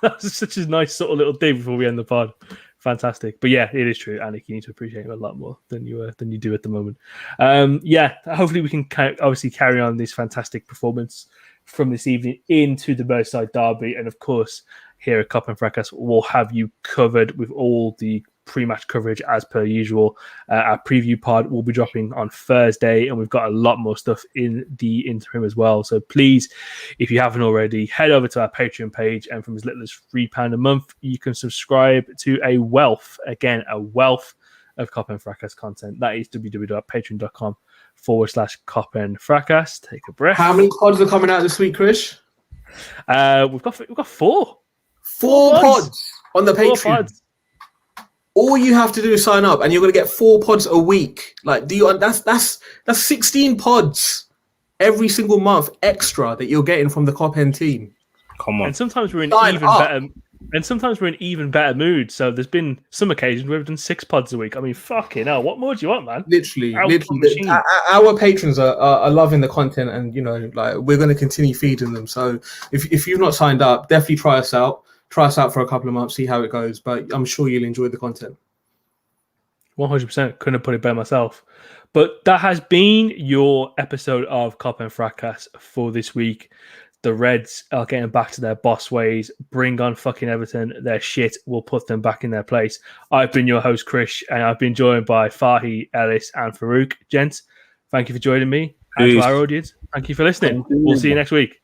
Speaker 1: That was such a nice sort of little thing before we end the pod. Fantastic. But yeah, it is true. Anik, you need to appreciate him a lot more than you do at the moment. Hopefully we can obviously carry on this fantastic performance from this evening into the Merseyside derby. And of course, here at Cup and Fracas, we'll have you covered with all the pre-match coverage as per usual. Our preview pod will be dropping on Thursday, and we've got a lot more stuff in the interim as well. So please, if you haven't already, head over to our Patreon page, and from as little as £3 a month, you can subscribe to a wealth of Cup and Fracas content. That is www.patreon.com/Cup and Fracas. Take a breath.
Speaker 2: How many pods are coming out this week, Krish?
Speaker 1: We've got 4.
Speaker 2: 4 pods on the
Speaker 1: 4
Speaker 2: Patreon.
Speaker 1: pods.
Speaker 2: All you have to do is sign up, and you're going to get 4 pods a week. Like, that's 16 pods every single month extra that you're getting from the Cop End team.
Speaker 4: Come on.
Speaker 1: And sometimes we're in
Speaker 2: Sign
Speaker 1: even
Speaker 2: up.
Speaker 1: better. And sometimes we're in even better mood. So there's been some occasions where we've done 6 pods a week. I mean, fucking hell, what more do you want, man?
Speaker 2: Literally.
Speaker 1: Machine.
Speaker 2: Our patrons are loving the content, and like we're going to continue feeding them. So if you've not signed up, definitely try us out. Try us out for a couple of months, see how it goes. But I'm sure you'll enjoy the content.
Speaker 1: 100%. Couldn't have put it better myself. But that has been your episode of Cop and Fracas for this week. The Reds are getting back to their boss ways. Bring on fucking Everton. Their shit will put them back in their place. I've been your host, Krish, and I've been joined by Fahi, Ellis, and Faruk. Gents, thank you for joining me. And to our audience, thank you for listening. We'll see you next week.